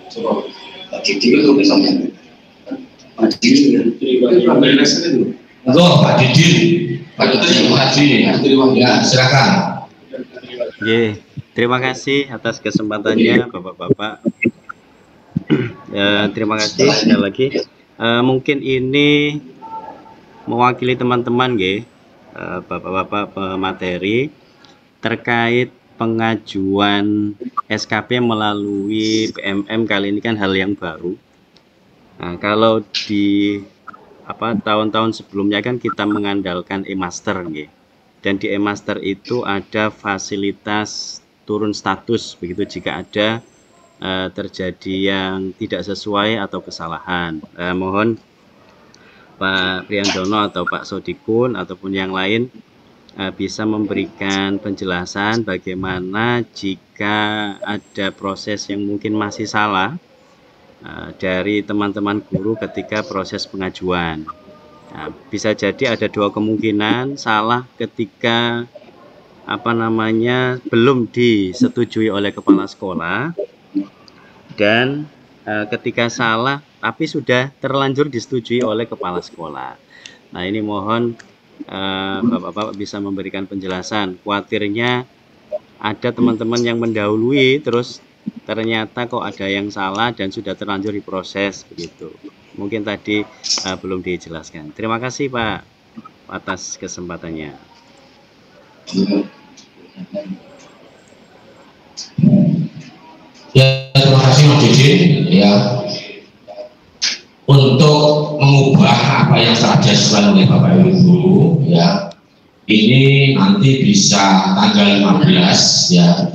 S7: Coba Pak Didi itu bisa menyampaikan. Pak Didi ya.
S2: Pak Didi. Pak Didi. Ya, silakan.
S8: Terima kasih atas kesempatannya Bapak-bapak. Terima kasih sekali lagi. Mungkin ini mewakili teman-teman Bapak-bapak pemateri terkait pengajuan SKP melalui PMM. Kali ini kan hal yang baru. Nah, kalau di tahun-tahun sebelumnya kan kita mengandalkan e-master dan di e-master itu ada fasilitas turun status begitu jika ada terjadi yang tidak sesuai atau kesalahan. Mohon Pak Priandono atau Pak Sodikun ataupun yang lain bisa memberikan penjelasan bagaimana jika ada proses yang mungkin masih salah dari teman-teman guru ketika proses pengajuan. Nah, bisa jadi ada dua kemungkinan, salah ketika belum disetujui oleh kepala sekolah, dan ketika salah tapi sudah terlanjur disetujui oleh kepala sekolah. Nah, ini mohon Bapak-bapak bisa memberikan penjelasan. Khawatirnya ada teman-teman yang mendahului terus ternyata kok ada yang salah dan sudah terlanjur diproses begitu. Mungkin tadi belum dijelaskan. Terima kasih Pak atas kesempatannya.
S2: Ya, terima kasih Mas Didi. Ya, untuk mengubah apa yang telah diajukan oleh Bapak Ibu, ya, ini nanti bisa tanggal 15, ya.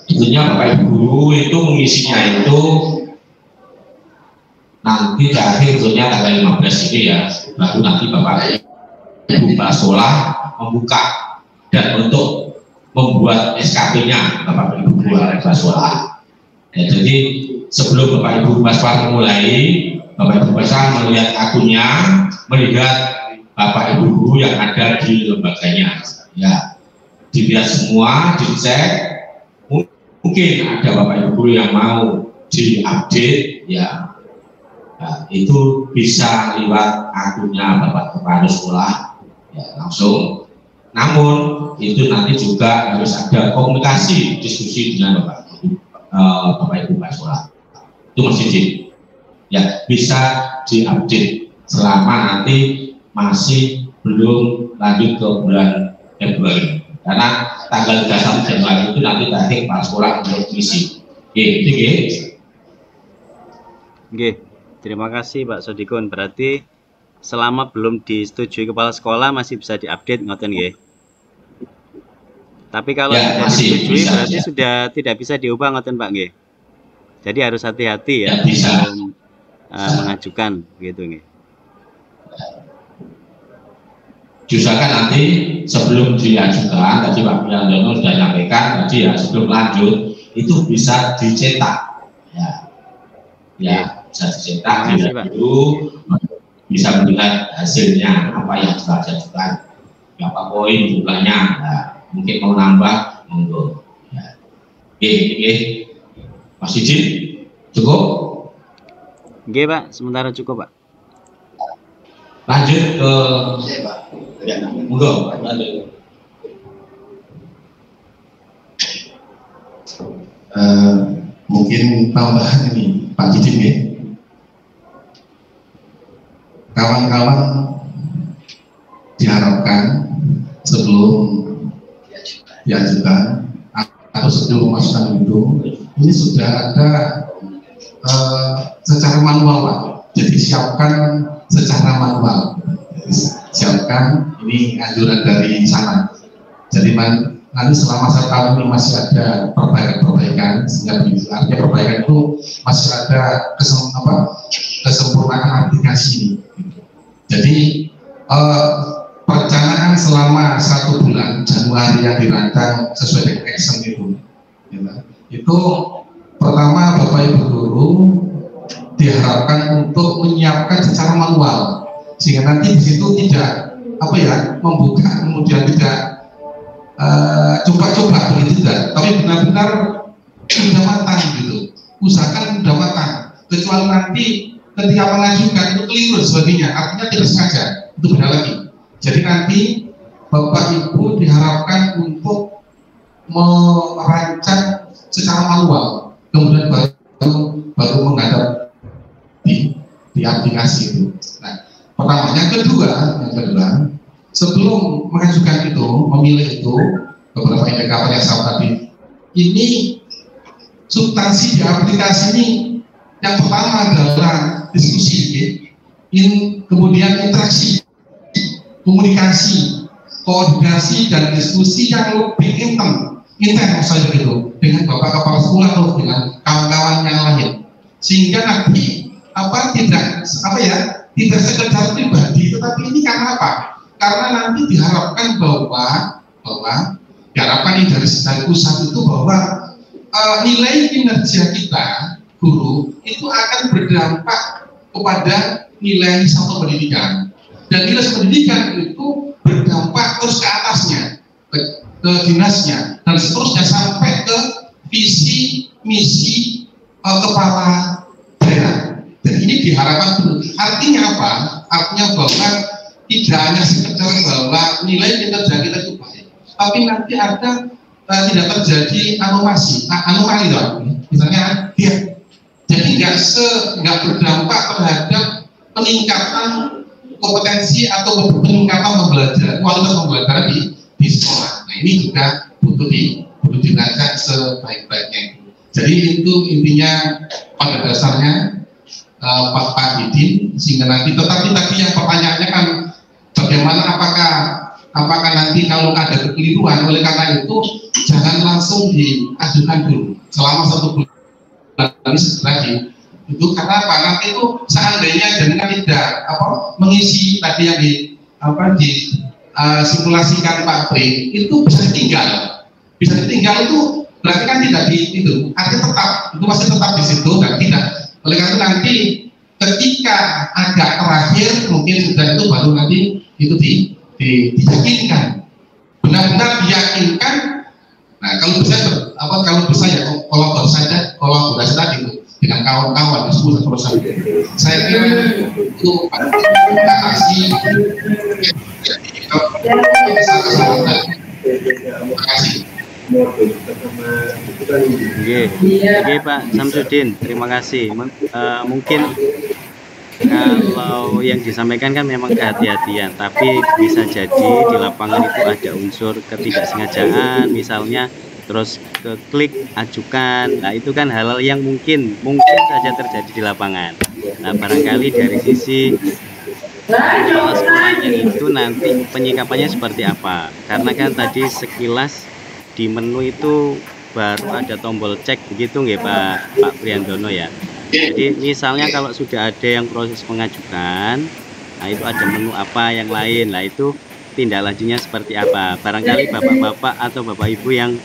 S2: Itunya Bapak Ibu itu mengisinya itu nanti terakhir tentunya tanggal 15 ini ya, baru nanti Bapak Ibu kepala sekolah membuka dan untuk membuat SKP-nya Bapak Ibu kepala sekolah. Ya, jadi sebelum Bapak Ibu kepala sekolah mulai, Bapak Ibu bisa melihat akunnya, melihat Bapak Ibu guru yang ada di lembaganya, ya, dilihat semua, dicek. Mungkin ada Bapak Ibu guru yang mau diupdate, ya, nah, itu bisa lewat akunnya Bapak Kepala Sekolah, ya, langsung. Namun itu nanti juga harus ada komunikasi, diskusi dengan Bapak Ibu Kepala Sekolah. Itu masih ya, bisa diupdate selama nanti masih belum lanjut ke bulan Februari, karena tanggal 31 Januari itu nanti terakhir kepala sekolah untuk misi.
S8: Terima kasih Pak Sodikun. Berarti selama belum disetujui kepala sekolah masih bisa diupdate ngoten nggih. Tapi kalau sudah disetujui berarti ya, sudah tidak bisa diubah ngoten Pak nggih. Jadi harus hati-hati ya, sebelum mengajukan begitu nggih.
S2: Usahakan nanti sebelum diajukan, tadi Pak Priandono sudah sampaikan tadi ya, sebelum lanjut itu bisa dicetak, ya, bisa dicetak dulu, bisa melihat hasilnya apa yang telah diajukan, berapa poin jumlahnya, nah, mungkin mau nambah, monggo. Ya. Mas Didi, cukup?
S8: Oke Pak, sementara cukup Pak.
S2: Lanjut ke
S1: Pak.
S2: monggo. Lanjut.
S9: Mungkin tambahan ini Pak Didin ya. Kawan-kawan diharapkan sebelum diajukan atau sebelum memasukkan itu, ini sudah ada secara manual Pak. Jadi siapkan secara manual. Siapkan ini anjuran dari sana. Jadi nanti selama 1 tahun ini masih ada perbaikan, sehingga artinya perbaikan itu masih ada kesempurnaan aplikasi ini. Jadi perencanaan selama 1 bulan Januari yang dirancang sesuai dengan action itu pertama Bapak Ibu Guru diharapkan untuk menyiapkan secara manual, sehingga nanti di situ tidak membuka kemudian tidak coba-coba begitu tidak, tapi benar-benar sudah matang gitu, usahakan sudah matang, kecuali nanti ketika mengajukan itu keliru dan sebagainya, artinya tidak sengaja, itu benar lagi. Jadi nanti Bapak Ibu diharapkan untuk merancang secara manual, kemudian baru menghadap di aplikasi itu. Nah, pertama, yang kedua, sebelum mengajukan itu, memilih itu, beberapa indikator yang sama tadi, ini substansi di aplikasi ini yang pertama adalah diskusi, kemudian interaksi, komunikasi, koordinasi dan diskusi yang lebih intens saja gitu dengan Bapak Kepala Sekolah atau dengan kawan-kawan yang lain, sehingga nanti tidak sekedar pribadi, tetapi ini karena apa? Karena nanti diharapkan bahwa diharapkan ini dari pusat itu bahwa nilai kinerja kita guru itu akan berdampak kepada nilai satu pendidikan, dan nilai pendidikan itu berdampak terus ke atasnya, ke dinasnya dan seterusnya sampai ke visi misi kepala daerah. Dan ini diharapkan dulu. Artinya apa? Artinya bahwa tidak hanya sekedar bahwa nilai kinerja kita itu baik, tapi nanti ada tidak terjadi anomali loh. Misalnya dia jadi nggak berdampak terhadap peningkatan kompetensi atau peningkatan kualitas pembelajaran di sekolah. Nah, ini juga butuh dirancang sebaik-baiknya. Jadi itu intinya pada dasarnya Pak Didin, sehingga nanti tetapi tadi yang pertanyaannya kan bagaimana apakah nanti kalau ada kekeliruan, oleh karena itu jangan langsung diajukan dulu selama 1 bulan lagi. Itu karena apa? Nanti itu seandainya dengan tidak mengisi tadi yang simulasikan Pak Pri itu bisa ditinggal itu berarti kan tidak itu artinya tetap itu masih tetap di situ dan tidak. Oleh karena nanti ketika agak terakhir mungkin sudah itu baru nanti itu diyakinkan, benar-benar diyakinkan. Nah kalau bisa ya kolaborasi tadi itu dengan kawan-kawan diskusi terus. Saya kira itu kasih. Terima kasih.
S8: Oke Pak Samsudin, terima kasih. Mungkin kalau yang disampaikan kan memang kehati-hatian, tapi bisa jadi di lapangan itu ada unsur ketidaksengajaan, misalnya terus ke klik ajukan. Nah itu kan hal-hal yang mungkin saja terjadi di lapangan. Nah barangkali dari sisi kepala sekolahnya itu nanti penyikapannya seperti apa, karena kan tadi sekilas di menu itu baru ada tombol cek begitu nggih Pak Priandono ya. Jadi misalnya kalau sudah ada yang proses pengajukan, nah itu ada menu apa yang lain, nah itu tindak lanjutnya seperti apa. Barangkali bapak-bapak atau bapak ibu yang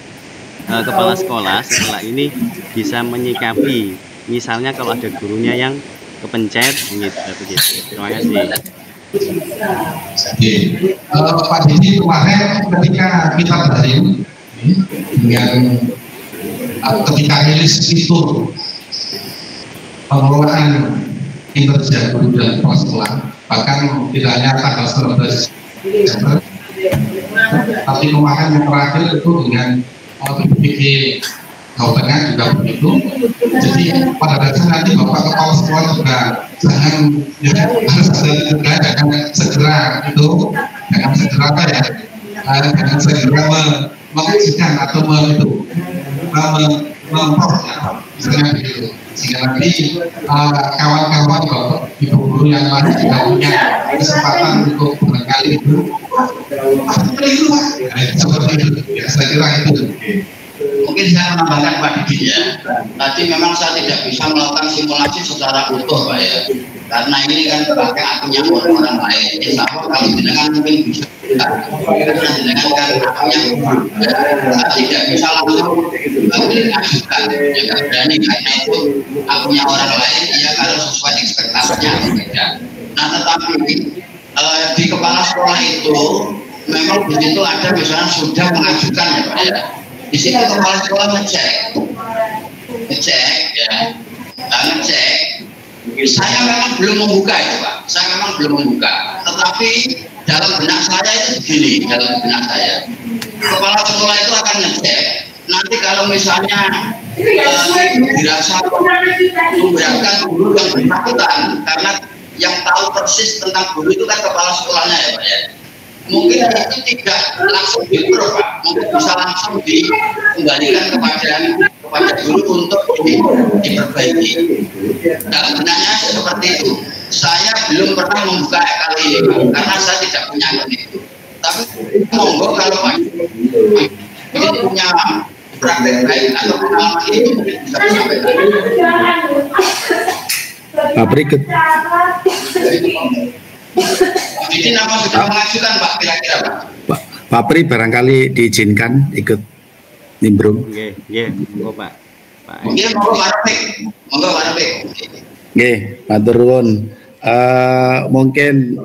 S8: kepala sekolah setelah ini bisa menyikapi, misalnya kalau ada gurunya yang kepencet begitu. Terima kasih.
S9: Pak Didi, kemarin ketika kita daring dengan ketika rilis fitur pengelolaan kinerja guru dan kepala sekolah. Bahkan tidak hanya tanggal 19 Desember, tapi kemarin yang terakhir itu dengan BPPT Jawa Tengah juga begitu. Jadi pada dasarnya nanti Bapak Kepala Sekolah juga jangan harus juga jangan segera mengajukan atau misalnya begitu, sehingga nanti kawan-kawan ibu guru yang lain juga punya kesempatan untuk barangkali itu seperti itu ya, saya kira itu.
S7: Mungkin saya menambahkan Pak Didi ya, tadi memang saya tidak bisa melakukan simulasi secara utuh Pak ya, karena ini kan pakai akunnya orang lain. Insya Allah kalau jenengan mungkin bisa, karena jenengan kan akunnya tidak bisa langsung ajukan, ya nggak berani karena itu akunnya orang lain. Ya kalau sesuai ekspektasinya beda. Nah tetapi di kepala sekolah itu memang begitu ada misalnya sudah mengajukan ya Pak ya. Di sini kepala sekolah ngecek ya, ngecek. Saya memang belum membuka itu Pak, saya memang belum membuka. Tetapi dalam benak saya itu begini, dalam benak saya, kepala sekolah itu akan ngecek. Nanti kalau misalnya dirasa memberatkan guru yang bersangkutan, karena yang tahu persis tentang guru itu kan kepala sekolahnya ya Pak ya. Mungkin itu tidak langsung diukur Pak, mungkin bisa langsung dikembalikan kepada guru untuk diperbaiki. Dalam benarnya seperti itu. Saya belum pernah membuka kali ini Pak, karena saya tidak punya itu. Tapi monggo kalau Pak ini punya praktek baik atau pengalaman ini mungkin bisa disampaikan.
S10: Pak berikut.
S7: Jadi nama sudah mengajukan Pak kira-kira Pak.
S10: Pak Pri barangkali diizinkan ikut nimbrung.
S8: Nggih, monggo Pak.
S7: Nggih, monggo Pak Rafiq.
S10: Nggih, matur nuwun. Mungkin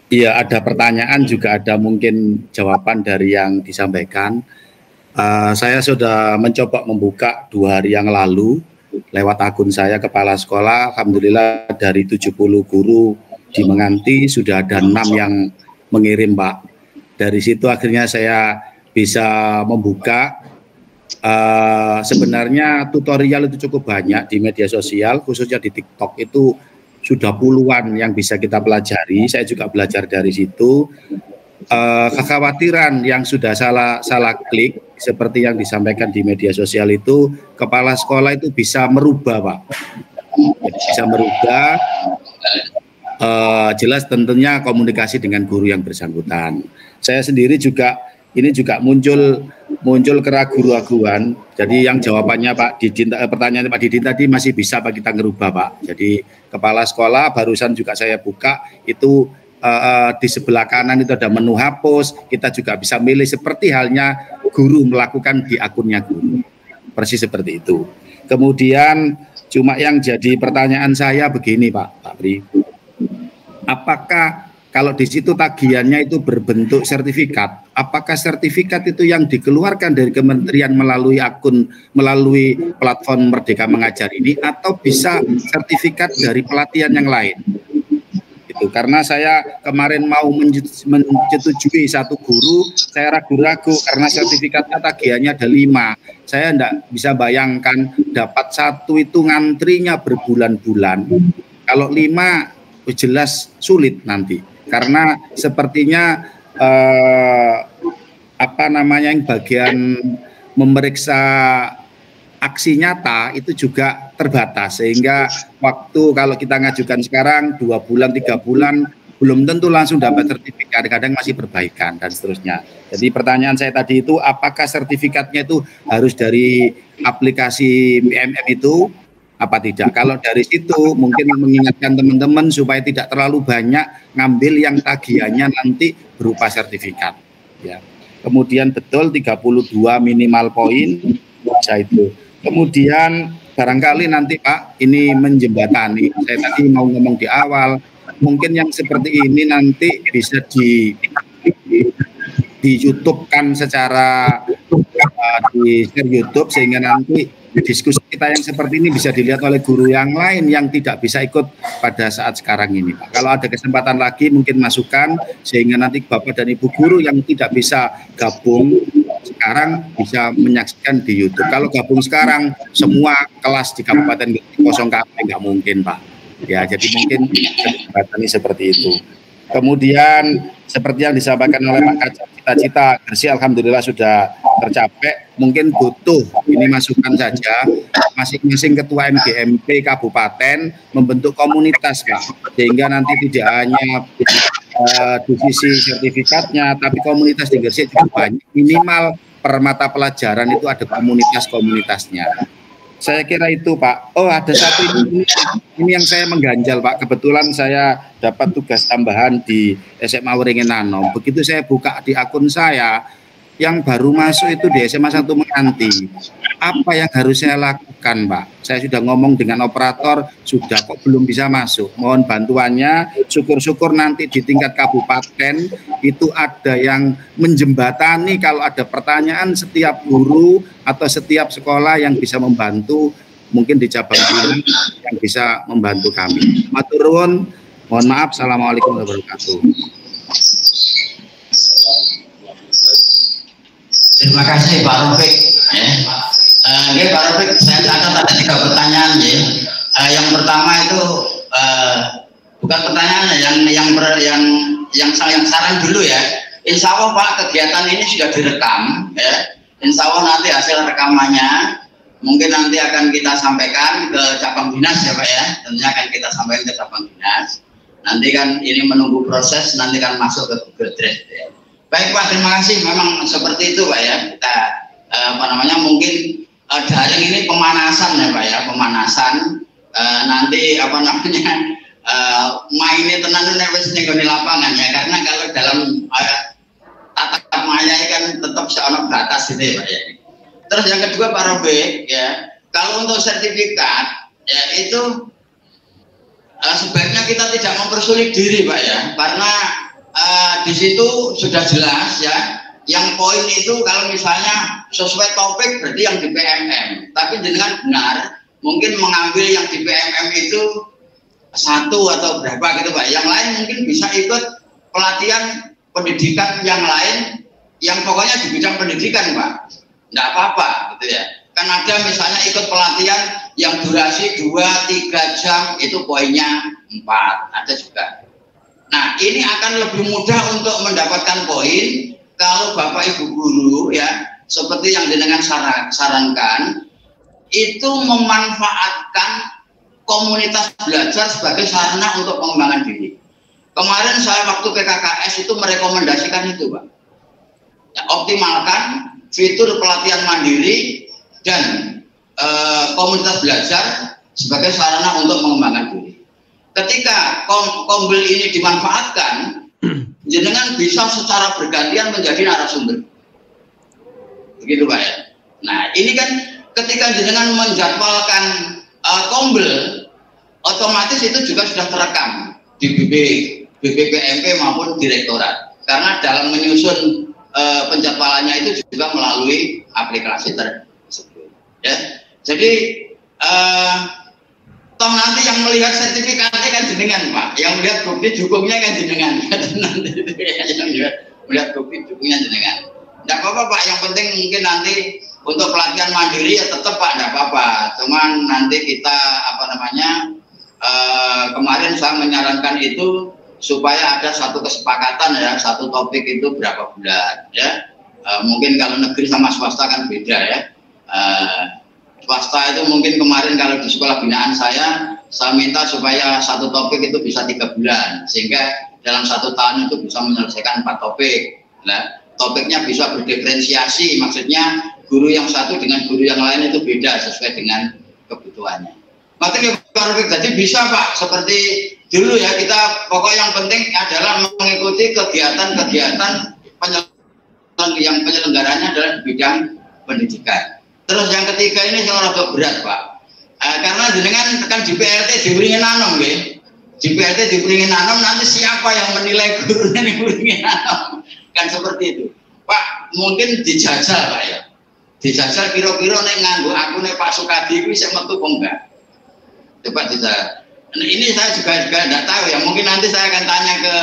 S10: ya ada pertanyaan juga ada mungkin jawaban dari yang disampaikan. Saya sudah mencoba membuka 2 hari yang lalu lewat akun saya kepala sekolah. Alhamdulillah dari 70 guru di Menganti sudah ada 6 yang mengirim Pak. Dari situ akhirnya saya bisa membuka. Sebenarnya tutorial itu cukup banyak di media sosial, khususnya di TikTok itu sudah puluhan yang bisa kita pelajari. Saya juga belajar dari situ. Kekhawatiran yang sudah salah klik seperti yang disampaikan di media sosial itu, kepala sekolah itu bisa merubah Pak. Bisa merubah. Jelas tentunya komunikasi dengan guru yang bersangkutan. Saya sendiri juga ini juga muncul keraguan-raguan. Jadi yang jawabannya Pak Didin, pertanyaan Pak Didin tadi masih bisa Pak kita ngerubah Pak. Jadi kepala sekolah barusan juga saya buka itu di sebelah kanan itu ada menu hapus. Kita juga bisa milih seperti halnya guru melakukan di akunnya guru. Persis seperti itu. Kemudian cuma yang jadi pertanyaan saya begini Pak Pri. Apakah kalau di situ tagihannya itu berbentuk sertifikat, apakah sertifikat itu yang dikeluarkan dari kementerian melalui platform Merdeka Mengajar ini, atau bisa sertifikat dari pelatihan yang lain? Itu karena saya kemarin mau menyetujui satu guru, saya ragu-ragu karena sertifikatnya tagihannya ada 5. Saya tidak bisa bayangkan dapat satu itu ngantrinya berbulan-bulan. Kalau 5 jelas sulit nanti karena sepertinya yang bagian memeriksa aksi nyata itu juga terbatas sehingga waktu kalau kita ngajukan sekarang 2 bulan 3 bulan belum tentu langsung dapat sertifikat, kadang masih perbaikan dan seterusnya. Jadi pertanyaan saya tadi itu apakah sertifikatnya itu harus dari aplikasi PMM itu apa tidak? Kalau dari situ mungkin mengingatkan teman-teman supaya tidak terlalu banyak ngambil yang tagihannya nanti berupa sertifikat ya. Kemudian betul 32 minimal poin bisa itu. Kemudian barangkali nanti Pak ini menjembatani, saya tadi mau ngomong di awal, mungkin yang seperti ini nanti bisa di YouTube kan secara di share YouTube sehingga nanti diskusi kita yang seperti ini bisa dilihat oleh guru yang lain yang tidak bisa ikut pada saat sekarang ini, Pak. Kalau ada kesempatan lagi mungkin masukan sehingga nanti Bapak dan Ibu guru yang tidak bisa gabung sekarang bisa menyaksikan di YouTube. Kalau gabung sekarang semua kelas di Kabupaten kosong nggak mungkin, Pak. Ya, jadi mungkin kesempatan seperti itu. Kemudian seperti yang disampaikan oleh Pak Kacang, cita-cita Gresik alhamdulillah sudah tercapai. Mungkin butuh ini masukan saja, masing-masing ketua MGMP kabupaten membentuk komunitas, Pak, sehingga nanti tidak hanya divisi sertifikatnya, tapi komunitas di Gresik juga banyak. Minimal per mata pelajaran itu ada komunitas-komunitasnya. Saya kira itu, Pak. Oh, ada satu ini yang saya mengganjal, Pak. Kebetulan saya dapat tugas tambahan di SMA Waringin Anom. Begitu saya buka di akun saya, yang baru masuk itu di SMA 1 Menganti. Apa yang harus saya lakukan, Pak? Saya sudah ngomong dengan operator, sudah kok belum bisa masuk. Mohon bantuannya. Syukur-syukur nanti di tingkat kabupaten itu ada yang menjembatani kalau ada pertanyaan, setiap guru atau setiap sekolah yang bisa membantu, mungkin di cabang ini yang bisa membantu kami. Matur nuwun. Mohon maaf. Assalamualaikum warahmatullahi wabarakatuh.
S7: Terima kasih Pak Rofik. Pak Rofik, saya catat ada 3 pertanyaan ya. Yang pertama itu bukan pertanyaan yang saran dulu ya. Insya Allah Pak, kegiatan ini sudah direkam ya. Insya Allah nanti hasil rekamannya mungkin nanti akan kita sampaikan ke cabang dinas ya Pak ya. Tentunya akan kita sampaikan ke cabang dinas. Nanti kan ini menunggu proses, nanti kan masuk ke Google Drive ya. Baik Pak, terima kasih. Memang seperti itu Pak ya. Kita mungkin daring ini pemanasan ya Pak ya, pemanasan. Nanti mainnya tenan wis ning lapangan ya, karena kalau dalam tatap maya kan tetap seono batas gitu ya Pak ya. Terus yang kedua Pak Robe ya, kalau untuk sertifikat ya itu sebaiknya kita tidak mempersulit diri Pak ya, karena di situ sudah jelas ya, yang poin itu kalau misalnya sesuai topik berarti yang di PMM, tapi dengan benar mungkin mengambil yang di PMM itu 1 atau berapa gitu Pak, yang lain mungkin bisa ikut pelatihan pendidikan yang lain yang pokoknya di bidang pendidikan Pak, enggak apa-apa gitu ya. Kan ada misalnya ikut pelatihan yang durasi 2-3 jam itu poinnya 4, ada juga. Nah, ini akan lebih mudah untuk mendapatkan poin kalau Bapak Ibu guru ya, seperti yang jenengan sarankan, itu memanfaatkan komunitas belajar sebagai sarana untuk pengembangan diri. Kemarin saya waktu PKKS itu merekomendasikan itu, Pak. Ya, optimalkan fitur pelatihan mandiri dan komunitas belajar sebagai sarana untuk mengembangkan diri. Ketika kombel ini dimanfaatkan, jenengan bisa secara bergantian menjadi narasumber. Begitu Pak ya. Nah, ini kan ketika jenengan menjadwalkan kombel, otomatis itu juga sudah terekam di BPMP maupun direktorat. Karena dalam menyusun penjadwalannya itu juga melalui aplikasi tersebut. Ya. Jadi toh nanti yang melihat sertifikatnya kan jenengan Pak, yang melihat bukti dukungnya kan jenengan. Nanti yang melihat bukti dukungnya jenengan. Tidak apa-apa Pak, yang penting mungkin nanti untuk pelatihan mandiri ya tetap Pak, tidak apa-apa. Cuman nanti kita kemarin saya menyarankan itu supaya ada satu kesepakatan ya, satu topik itu berapa bulan ya. Mungkin kalau negeri sama swasta kan beda ya. Swasta itu mungkin kemarin kalau di sekolah binaan saya minta supaya satu topik itu bisa 3 bulan, sehingga dalam 1 tahun itu bisa menyelesaikan 4 topik. Nah, topiknya bisa berdiferensiasi, maksudnya guru yang satu dengan guru yang lain itu beda sesuai dengan kebutuhannya. Makanya jadi bisa Pak, seperti dulu ya, kita pokok yang penting adalah mengikuti kegiatan-kegiatan yang penyelenggaranya adalah di bidang pendidikan. Terus yang ketiga ini yang rada berat Pak, karena jenengan kan di PRT diuringin anom ya, di PRT diuringin anom, nanti siapa yang menilai gurunya diuringin anom, kan seperti itu Pak. Mungkin dijajal Pak ya, dijajal kira-kira nek nganggo akune Pak Sukadi kuwi sik metu kok enggak. Coba dijajal. Nah, ini saya juga enggak tahu ya, mungkin nanti saya akan tanya ke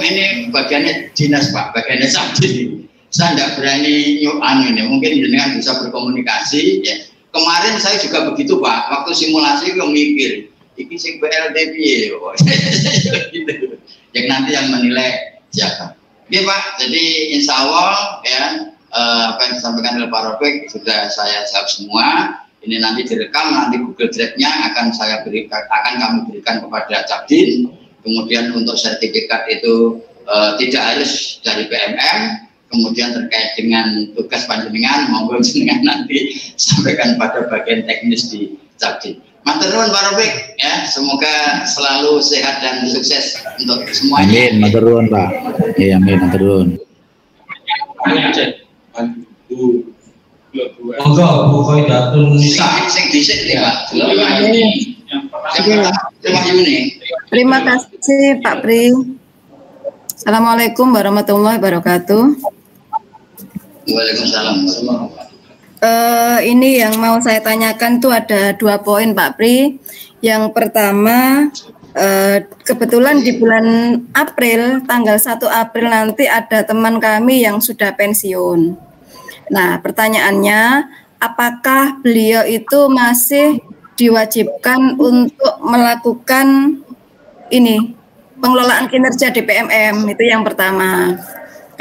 S7: ini bagiannya dinas Pak, bagiannya Sabdi. Saya enggak berani nyuan ini, mungkin jenengan bisa berkomunikasi ya. Kemarin saya juga begitu Pak, waktu simulasi gue mikir iki sing BLT piye gitu. Yang nanti yang menilai siapa. Oke Pak, jadi insya Allah ya apa yang disampaikan oleh Pak Rofik sudah saya jawab semua. Ini nanti direkam, nanti Google Drive-nya akan kami berikan kepada Cabdin. Kemudian untuk sertifikat itu tidak harus dari PMM. Kemudian terkait dengan tugas panjenengan, monggo jenengan nanti sampaikan pada bagian teknis di Cabdin. Matur nuwun Pak Rofik ya, semoga selalu sehat dan sukses untuk semuanya.
S10: Amin, matur nuwun Pak. Iya, amin, matur nuwun.
S4: Monggo Bu Khaidatun Nisa.
S7: Sing dhisik nih Pak.
S11: Terima kasih Pak Pri. Assalamualaikum warahmatullahi wabarakatuh.
S7: Waalaikumsalam.
S11: Ini yang mau saya tanyakan tuh ada 2 poin Pak Pri. Yang pertama, kebetulan di bulan April, tanggal 1 April nanti ada teman kami yang sudah pensiun. Nah, pertanyaannya, apakah beliau itu masih diwajibkan untuk melakukan ini, pengelolaan kinerja di PMM? Itu yang pertama.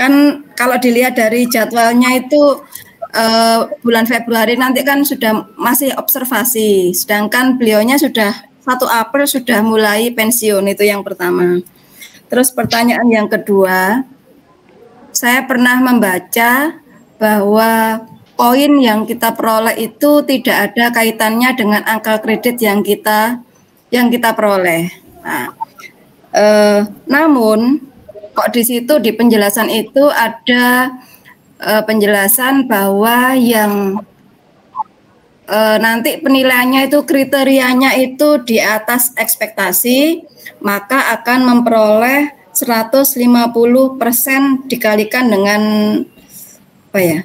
S11: Kan kalau dilihat dari jadwalnya itu bulan Februari nanti kan sudah masih observasi, sedangkan beliaunya sudah 1 April sudah mulai pensiun, itu yang pertama. Terus pertanyaan yang kedua, saya pernah membaca bahwa poin yang kita peroleh itu tidak ada kaitannya dengan angka kredit yang kita peroleh. Nah, namun kok di situ di penjelasan itu ada penjelasan bahwa yang nanti penilaiannya itu kriterianya itu di atas ekspektasi, maka akan memperoleh 150% dikalikan dengan apa ya?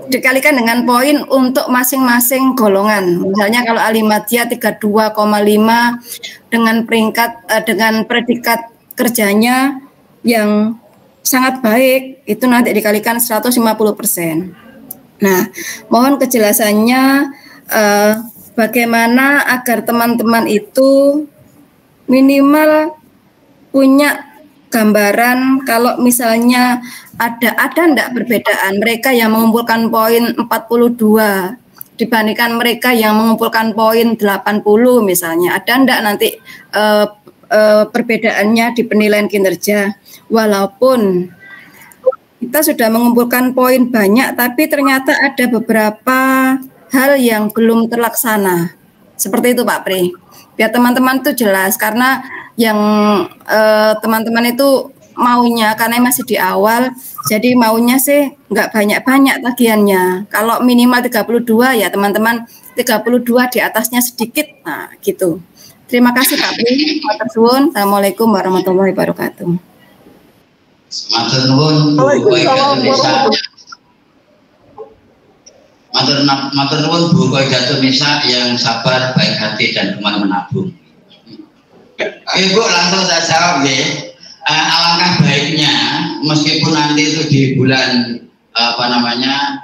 S11: Dikalikan dengan poin untuk masing-masing golongan. Misalnya kalau Alimadiyah 32,5 dengan peringkat dengan predikat kerjanya yang sangat baik, itu nanti dikalikan 150%. Nah, mohon kejelasannya bagaimana agar teman-teman itu minimal punya gambaran kalau misalnya ada enggak perbedaan mereka yang mengumpulkan poin 42 dibandingkan mereka yang mengumpulkan poin 80 misalnya. Ada enggak nanti perbedaannya di penilaian kinerja, walaupun kita sudah mengumpulkan poin banyak tapi ternyata ada beberapa hal yang belum terlaksana. Seperti itu Pak Pri. Biar teman-teman itu jelas, karena yang teman-teman itu maunya karena masih di awal, jadi maunya sih nggak banyak-banyak tagihannya. Kalau minimal 32 ya teman-teman 32 di atasnya sedikit, nah gitu. Terima kasih Pak Pri. Matur suwun. Assalamualaikum warahmatullahi wabarakatuh.
S7: Matur nuwun Bu Khaidatun Nisa. Matur nuwun Bu Khaidatun Nisa yang sabar, baik hati dan gemar menabung. Ibu langsung saya jawab ya. Alangkah baiknya meskipun nanti itu di bulan apa namanya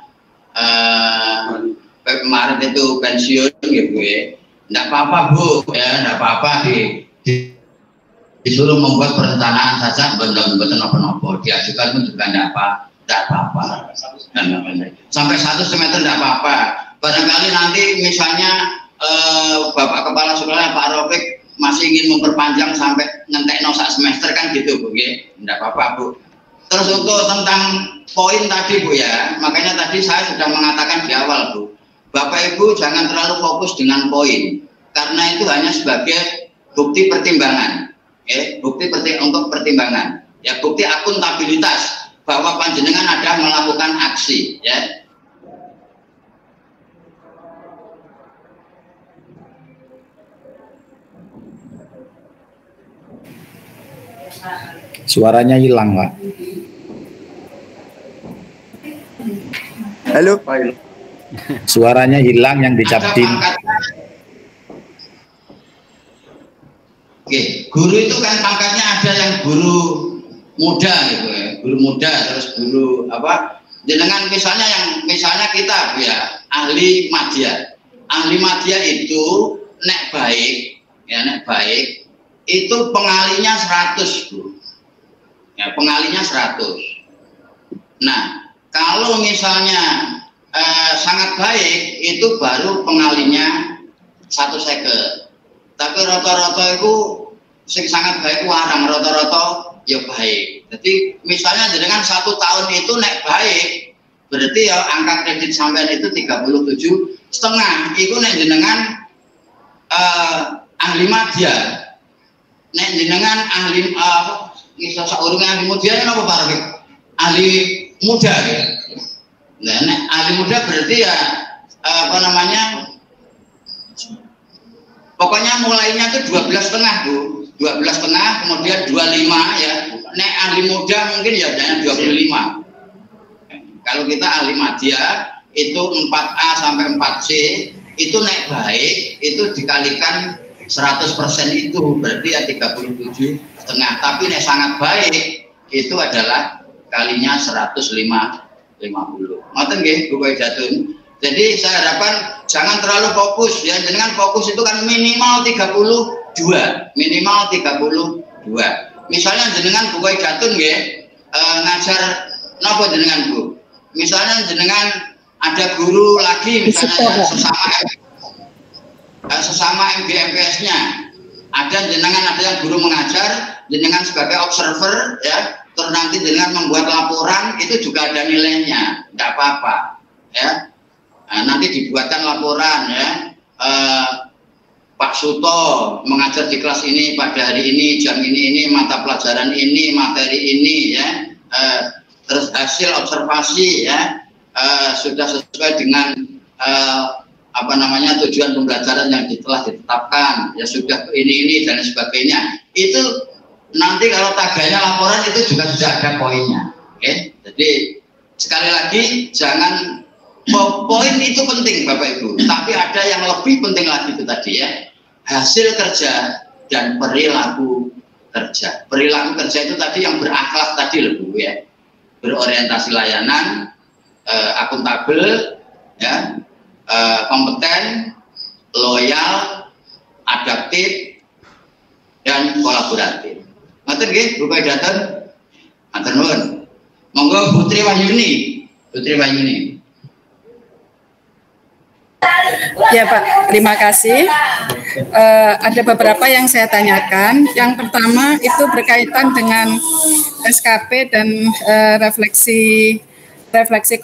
S7: kemarin itu pensiun gitu ya. Enggak apa-apa Bu ya, enggak apa-apa disuruh membuat perencanaan saja, benar-benar apa-apa, diajukan pun juga enggak apa-apa. Sampai 1 semester enggak apa-apa. Barangkali nanti misalnya Bapak Kepala Sekolah Pak Rofik masih ingin memperpanjang sampai ngentekno sak semester kan gitu Bu ya. Enggak apa-apa Bu. Terus untuk tentang poin tadi Bu ya, makanya tadi saya sudah mengatakan di awal Bu, Bapak Ibu jangan terlalu fokus dengan poin, karena itu hanya sebagai bukti pertimbangan, bukti untuk pertimbangan, ya bukti akuntabilitas bahwa panjenengan ada melakukan aksi, ya.
S10: Suaranya hilang Pak.
S3: Halo.
S10: Suaranya hilang yang dicaptin.
S7: Oke, guru itu kan pangkatnya ada yang guru muda gitu ya, guru muda, terus guru apa? Dengan misalnya kita ya ahli madya. Ahli madya itu nek baik itu pengalinya 100, Bu. Ya, pengalinya 100. Nah, kalau misalnya sangat baik itu baru pengalinya 1 second. Tapi rata-rata itu sangat baik warang, rata-rata ya baik. Jadi misalnya dengan 1 tahun itu nek baik, berarti ya angka kredit sampean itu 37,5. Itu nek jenengan ahli madya. Nek jenengan ahli iso saurunge ahli madya napa Pak? Ahli muda ya. Nah, nek ahli muda berarti ya pokoknya mulainya itu 12,5 Bu, 12,5 kemudian 25 ya. Nek ahli muda mungkin ya 25. Kalau kita ahli madya itu 4A sampai 4C itu nek baik itu dikalikan 100% itu berarti ya 37,5. Tapi nek sangat baik itu adalah kalinya 150. Ngoten nggih Bu Jatun. Jadi saya harapkan jangan terlalu fokus ya, dengan fokus itu kan minimal 32. Misalnya jenengan Bu Jatun nggih ngajar napa jenengan Bu? Misalnya jenengan ada guru lagi misalnya sesama MBMPS-nya. Ada yang guru mengajar, jenengan sebagai observer ya, terus nanti jenengan membuat laporan itu juga ada nilainya, tidak apa-apa ya. Nah, nanti dibuatkan laporan ya, Pak Suto mengajar di kelas ini pada hari ini, jam ini, mata pelajaran ini, materi ini ya, terus hasil observasi ya sudah sesuai dengan tujuan pembelajaran yang telah ditetapkan ya, sudah ini dan sebagainya. Itu nanti kalau taganya laporan itu juga sudah ada poinnya. Oke, jadi sekali lagi jangan poin itu penting Bapak Ibu, tapi ada yang lebih penting lagi itu tadi ya, hasil kerja dan perilaku kerja. Perilaku kerja itu tadi yang berakhlak tadi loh Bu ya, berorientasi layanan, akuntabel, ya, kompeten, loyal, adaptif, dan kolaboratif. Ngoten nggih Bu Jatun. Matur nuwun. Monggo Putri Wahyuni.
S11: Ya Pak, terima kasih. Ada beberapa yang saya tanyakan. Yang pertama itu berkaitan dengan SKP dan refleksi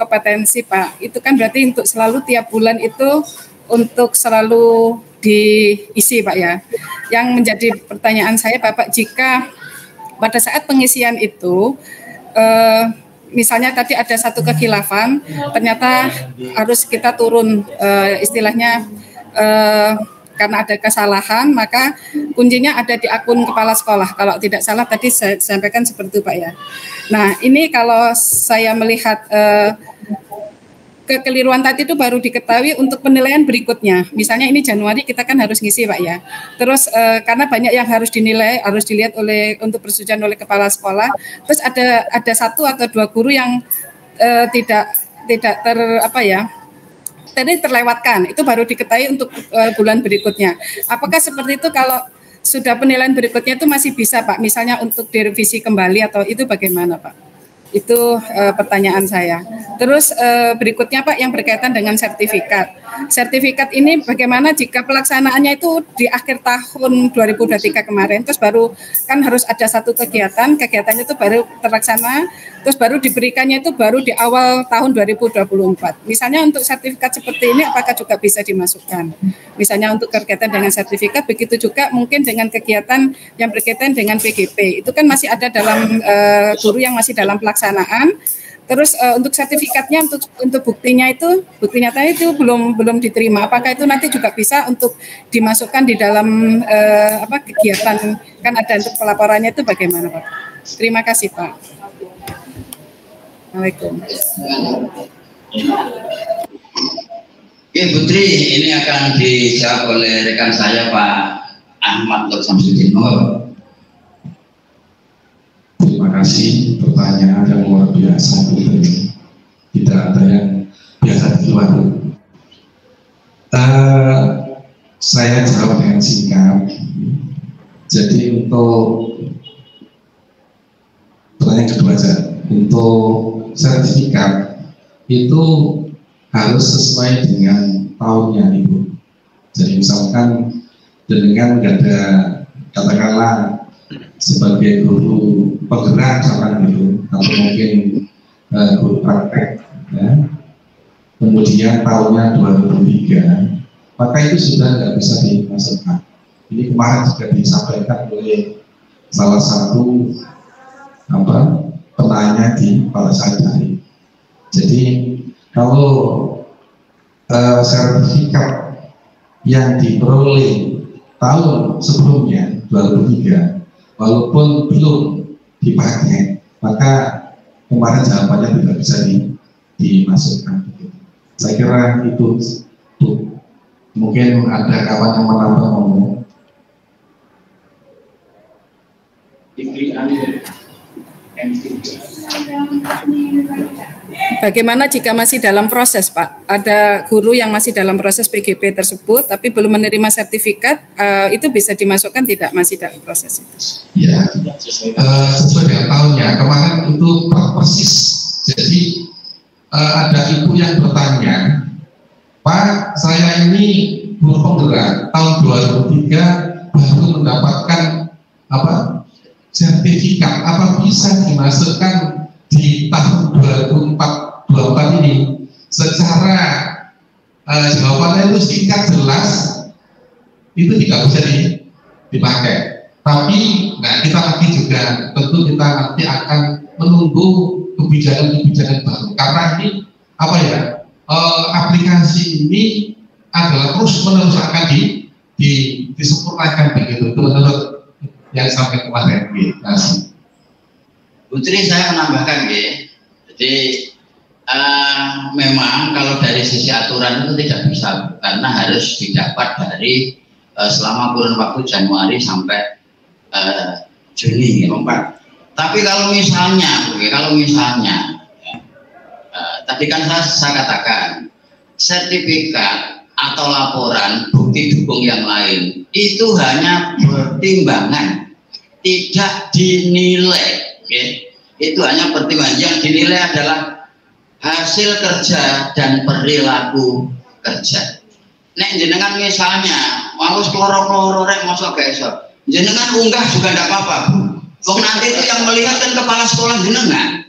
S11: kompetensi Pak. Itu kan berarti untuk selalu tiap bulan itu untuk selalu diisi Pak ya. Yang menjadi pertanyaan saya Bapak, jika pada saat pengisian itu misalnya tadi ada satu kekhilafan, ternyata harus kita turun istilahnya karena ada kesalahan, maka kuncinya ada di akun kepala sekolah. Kalau tidak salah tadi saya sampaikan seperti itu Pak ya. Nah ini kalau saya melihat kekeliruan tadi itu baru diketahui untuk penilaian berikutnya. Misalnya ini Januari kita kan harus ngisi Pak ya. Terus karena banyak yang harus dinilai, harus dilihat untuk persetujuan oleh kepala sekolah. Terus ada 1 atau 2 guru yang tidak terlewatkan. Itu baru diketahui untuk bulan berikutnya. Apakah seperti itu kalau sudah penilaian berikutnya itu masih bisa Pak? Misalnya untuk direvisi kembali atau itu bagaimana Pak? Itu pertanyaan saya. Terus berikutnya Pak yang berkaitan dengan sertifikat. Sertifikat ini bagaimana jika pelaksanaannya itu di akhir tahun 2023 kemarin, terus baru kan harus ada satu kegiatannya itu baru terlaksana, terus baru diberikannya itu baru di awal tahun 2024. Misalnya untuk sertifikat seperti ini apakah juga bisa dimasukkan? Misalnya untuk berkaitan dengan sertifikat, begitu juga mungkin dengan kegiatan yang berkaitan dengan PGP. Itu kan masih ada dalam guru yang masih dalam pelaksanaan. Terus untuk sertifikatnya untuk bukti nyatanya itu belum diterima. Apakah itu nanti juga bisa untuk dimasukkan di dalam kegiatan, kan ada untuk pelaporannya itu bagaimana Pak? Terima kasih Pak. Assalamualaikum.
S7: Oke Putri, ini akan dijawab oleh rekan saya Pak Ahmad Nur Samsudin.
S9: Terima kasih, pertanyaan yang luar biasa Putri. Tidak ada yang biasa di luar. Saya jawab dengan singkat. Jadi untuk pertanyaan kedua aja, untuk sertifikat itu harus sesuai dengan tahunnya Ibu. Jadi misalkan dengan nggak ada, katakanlah sebagai guru penggerak misalkan gitu, atau mungkin guru praktek, ya. Kemudian tahunnya 2003, maka itu sudah nggak bisa dimasukkan. Ini kemarin juga disampaikan oleh salah satu penanya di pada saat tadi. Jadi kalau sertifikat yang diperoleh tahun sebelumnya 2003 walaupun belum dipakai, maka kemarin jawabannya tidak bisa dimasukkan. Saya kira itu. Mungkin ada kawan yang menambah ngomong.
S11: Bagaimana jika masih dalam proses, Pak? Ada guru yang masih dalam proses PGP tersebut, tapi belum menerima sertifikat, itu bisa dimasukkan tidak masih dalam proses itu?
S9: Ya, sesuai dengan tahunnya. Kemarin itu persis. Jadi ada ibu yang bertanya, Pak, saya ini guru penggerak tahun 2003 baru mendapatkan sertifikat, apa bisa dimasukkan di tahun 2024 ini? Secara jawabannya itu singkat jelas, itu tidak bisa dipakai. Tapi, nah kita nanti juga tentu kita nanti akan menunggu kebijakan-kebijakan baru, karena ini aplikasi ini adalah terus menerus akan disempurnakan begitu. Itu menurut yang sampai kemarin.
S7: Putri, saya menambahkan jadi memang kalau dari sisi aturan itu tidak bisa, karena harus didapat dari selama kurun waktu Januari sampai Juni Tapi kalau misalnya tadi kan saya katakan sertifikat atau laporan bukti dukung yang lain itu hanya pertimbangan, tidak dinilai. Itu hanya pertimbangan. Yang dinilai adalah hasil kerja dan perilaku kerja. Nek jenengan misalnya mau kloro-kloro rek masuk ke esok, jenengan unggah juga tidak apa-apa. Kok nanti itu yang melihat kan kepala sekolah jenengan.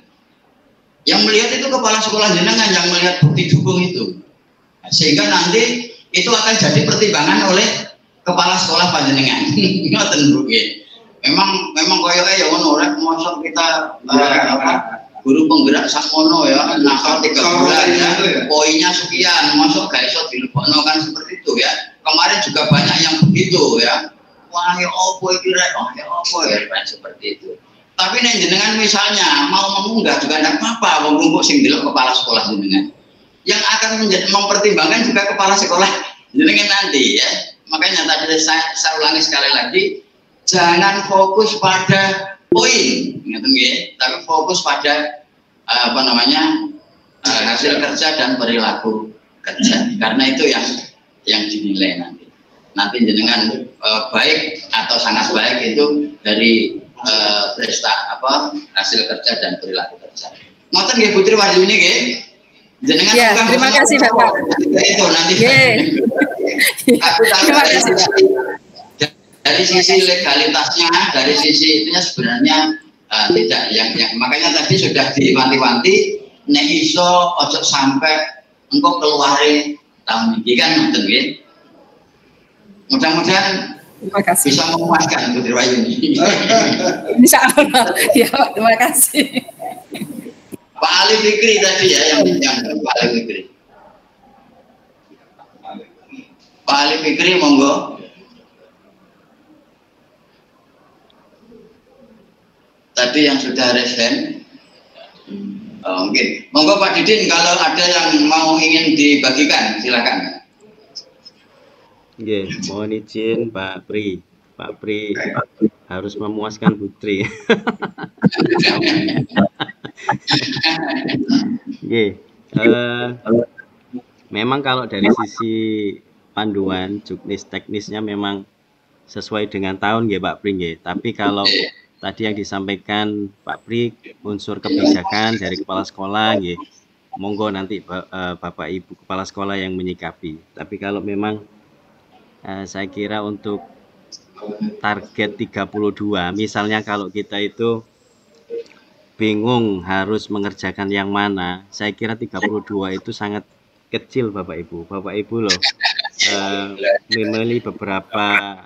S7: Yang melihat itu kepala sekolah jenengan yang melihat bukti dukung itu. Sehingga nanti itu akan jadi pertimbangan oleh kepala sekolah panjenengan. Ngoten Bu. Memang koyoke ya ngono rek mosok kita guru penggerak sakmono ya, nakal 3 bulan ya, poinnya sekian, mosok gak iso dilebokno kan seperti itu ya. Kemarin juga banyak yang begitu ya. Wah ya opo iki rek, ya opo ya seperti itu. Tapi nek jenengan misalnya mau mengunggah juga tidak apa-apa, wong sing delok kepala sekolah jenengan. Yang akan mempertimbangkan juga kepala sekolah jenengan nanti ya. Makanya tadi saya ulangi sekali lagi, jangan fokus pada poin, tapi fokus pada hasil kerja dan perilaku kerja. Karena itu yang dinilai nanti. Nanti jenengan baik atau sangat baik itu dari hasil kerja dan perilaku kerja. Ngoten nggih Putri Wahyuni nggih. Jenengan
S11: ya, terima kasih Bapak.
S7: Itu nanti. Aku dari sisi legalitasnya, dari sisi itunya sebenarnya tidak yang makanya tadi sudah diwanti-wanti nek iso ojo sampai engko keluare tahun ini kan ngoten nggih. Mudah-mudahan bisa memuaskan Putri Wahyuni.
S11: Insya Allah. Ya, terima kasih.
S7: Pak Ali Fikri tadi ya yang Pak Ali Fikri. Pak Ali Fikri monggo. Tadi yang sudah resen Mungkin. Monggo Pak Didin kalau ada yang mau ingin dibagikan, silakan.
S8: Oke, mohon izin Pak Pri. Pak Pri harus memuaskan Putri. Oke, memang kalau dari sisi panduan juknis teknisnya memang sesuai dengan tahun ya Pak Pri ya. Tapi kalau tadi yang disampaikan Pak Pri unsur kebijakan dari kepala sekolah ya, monggo nanti Bapak Ibu kepala sekolah yang menyikapi. Tapi kalau memang saya kira untuk target 32, misalnya kalau kita itu bingung harus mengerjakan yang mana, saya kira 32 itu sangat kecil Bapak Ibu. Bapak Ibu loh, memilih beberapa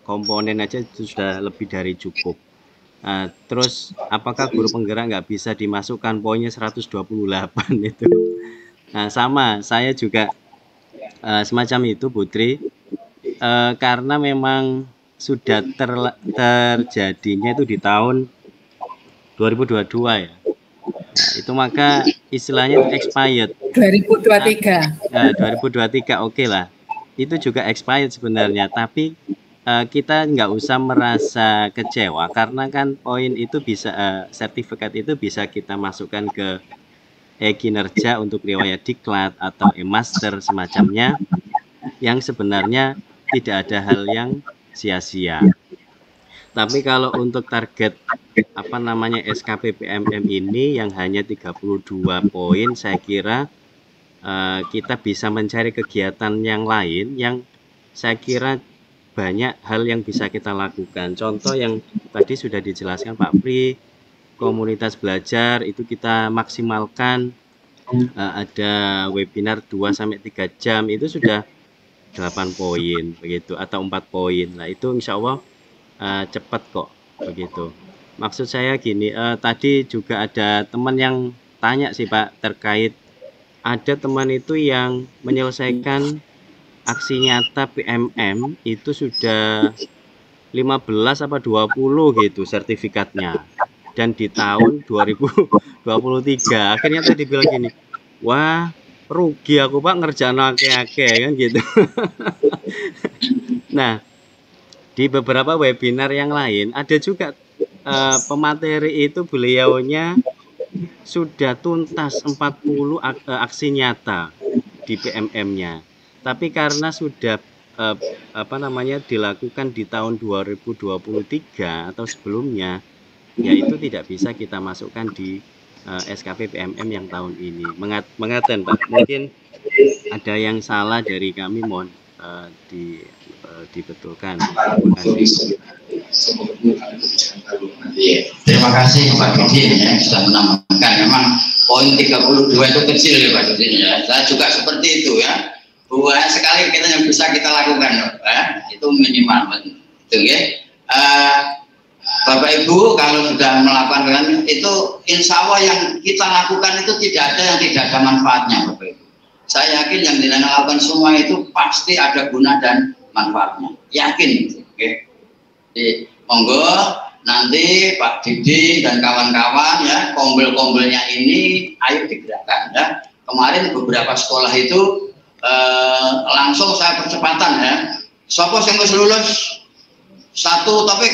S8: komponen aja itu sudah lebih dari cukup. Terus apakah guru penggerak nggak bisa dimasukkan poinnya 128 itu? Nah sama, saya juga semacam itu Putri, karena memang sudah terjadinya itu di tahun 2022 ya. Nah, itu maka istilahnya expired.
S12: 2023.
S8: 2023 oke lah. Itu juga expired sebenarnya, tapi kita nggak usah merasa kecewa karena kan poin itu bisa sertifikat itu bisa kita masukkan ke e-kinerja untuk riwayat diklat atau e-master semacamnya, yang sebenarnya tidak ada hal yang sia-sia. Tapi kalau untuk target apa namanya SKP PMM ini yang hanya 32 poin, saya kira kita bisa mencari kegiatan yang lain yang saya kira banyak hal yang bisa kita lakukan. Contoh yang tadi sudah dijelaskan Pak Pri, komunitas belajar itu kita maksimalkan, ada webinar 2-3 jam itu sudah 8 poin begitu atau 4 poin. Nah itu insya Allah cepat kok begitu. Maksud saya gini, tadi juga ada teman yang tanya sih Pak, terkait ada teman itu yang menyelesaikan aksi nyata PMM itu sudah 15 apa 20 gitu sertifikatnya, dan di tahun 2023 akhirnya tadi bilang gini, wah rugi aku Pak ngerjain ake-ake kan gitu. Nah di beberapa webinar yang lain ada juga pemateri itu beliaunya sudah tuntas 40 aksi nyata di PMM-nya, tapi karena sudah apa namanya dilakukan di tahun 2023 atau sebelumnya, ya itu tidak bisa kita masukkan di SKP PMM yang tahun ini. Mengaten Pak, mungkin ada yang salah dari kami, mohon dibetulkan.
S7: Terima kasih Pak Didin ya sudah menambahkan. Memang poin 32 itu kecil ya Pak Didin ya. Saya juga seperti itu ya. Buat sekali kita yang bisa kita lakukan itu minimal itu ya. Bapak Ibu kalau sudah melakukan itu, insya Allah yang kita lakukan itu tidak ada yang tidak ada manfaatnya Bapak Ibu. Saya yakin yang kita lakukan semua itu pasti ada guna dan manfaatnya, yakin. Oke. Jadi monggo nanti Pak Didi dan kawan-kawan ya, kombel-kombelnya ini ayo digerakkan ya. Kemarin beberapa sekolah itu langsung saya percepatan ya. Siapa yang lulus satu topik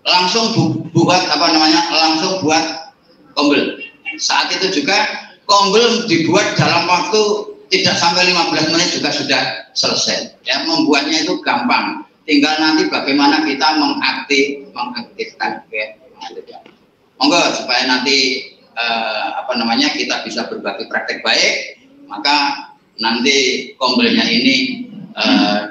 S7: langsung buat apa namanya, langsung buat kombel. Saat itu juga kombel dibuat dalam waktu tidak sampai 15 menit juga sudah selesai ya. Membuatnya itu gampang, tinggal nanti bagaimana kita mengaktifkan ya. Monggo supaya nanti apa namanya kita bisa berbagi praktek baik, maka nanti kombelnya ini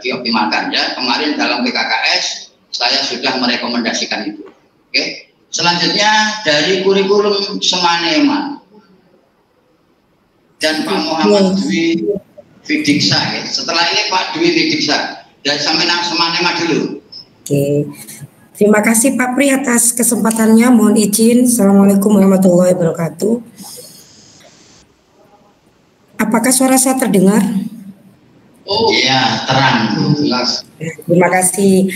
S7: dioptimalkan ya. Kemarin dalam PKKS saya sudah merekomendasikan itu. Oke. Selanjutnya dari kurikulum Semanema dan Pak Muhammad Dwi Widiksa ya. Setelah ini Pak Dwi Widiksa dan sampai Semanema dulu.
S12: Oke. Terima kasih Pak Pri atas kesempatannya. Mohon izin. Assalamualaikum warahmatullahi wabarakatuh. Apakah suara saya terdengar?
S7: Oh iya, terang, jelas.
S12: Terima kasih.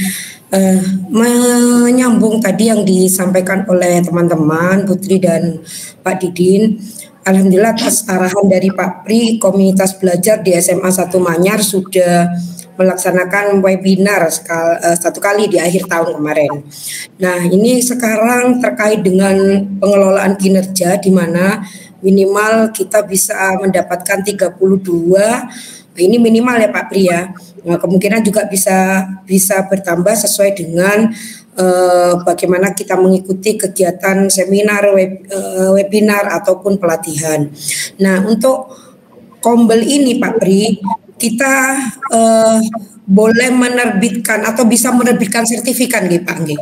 S12: Menyambung tadi yang disampaikan oleh teman-teman Putri dan Pak Didin, alhamdulillah atas arahan dari Pak Pri, komunitas belajar di SMA 1 Manyar sudah melaksanakan webinar satu kali di akhir tahun kemarin. Nah, ini sekarang terkait dengan pengelolaan kinerja di mana minimal kita bisa mendapatkan 32, ini minimal ya Pak Pri ya. Nah, kemungkinan juga bisa bertambah sesuai dengan bagaimana kita mengikuti kegiatan seminar, webinar ataupun pelatihan. Nah, untuk Kombel ini Pak Pri, kita boleh menerbitkan atau bisa menerbitkan sertifikat nih Pak Nggih.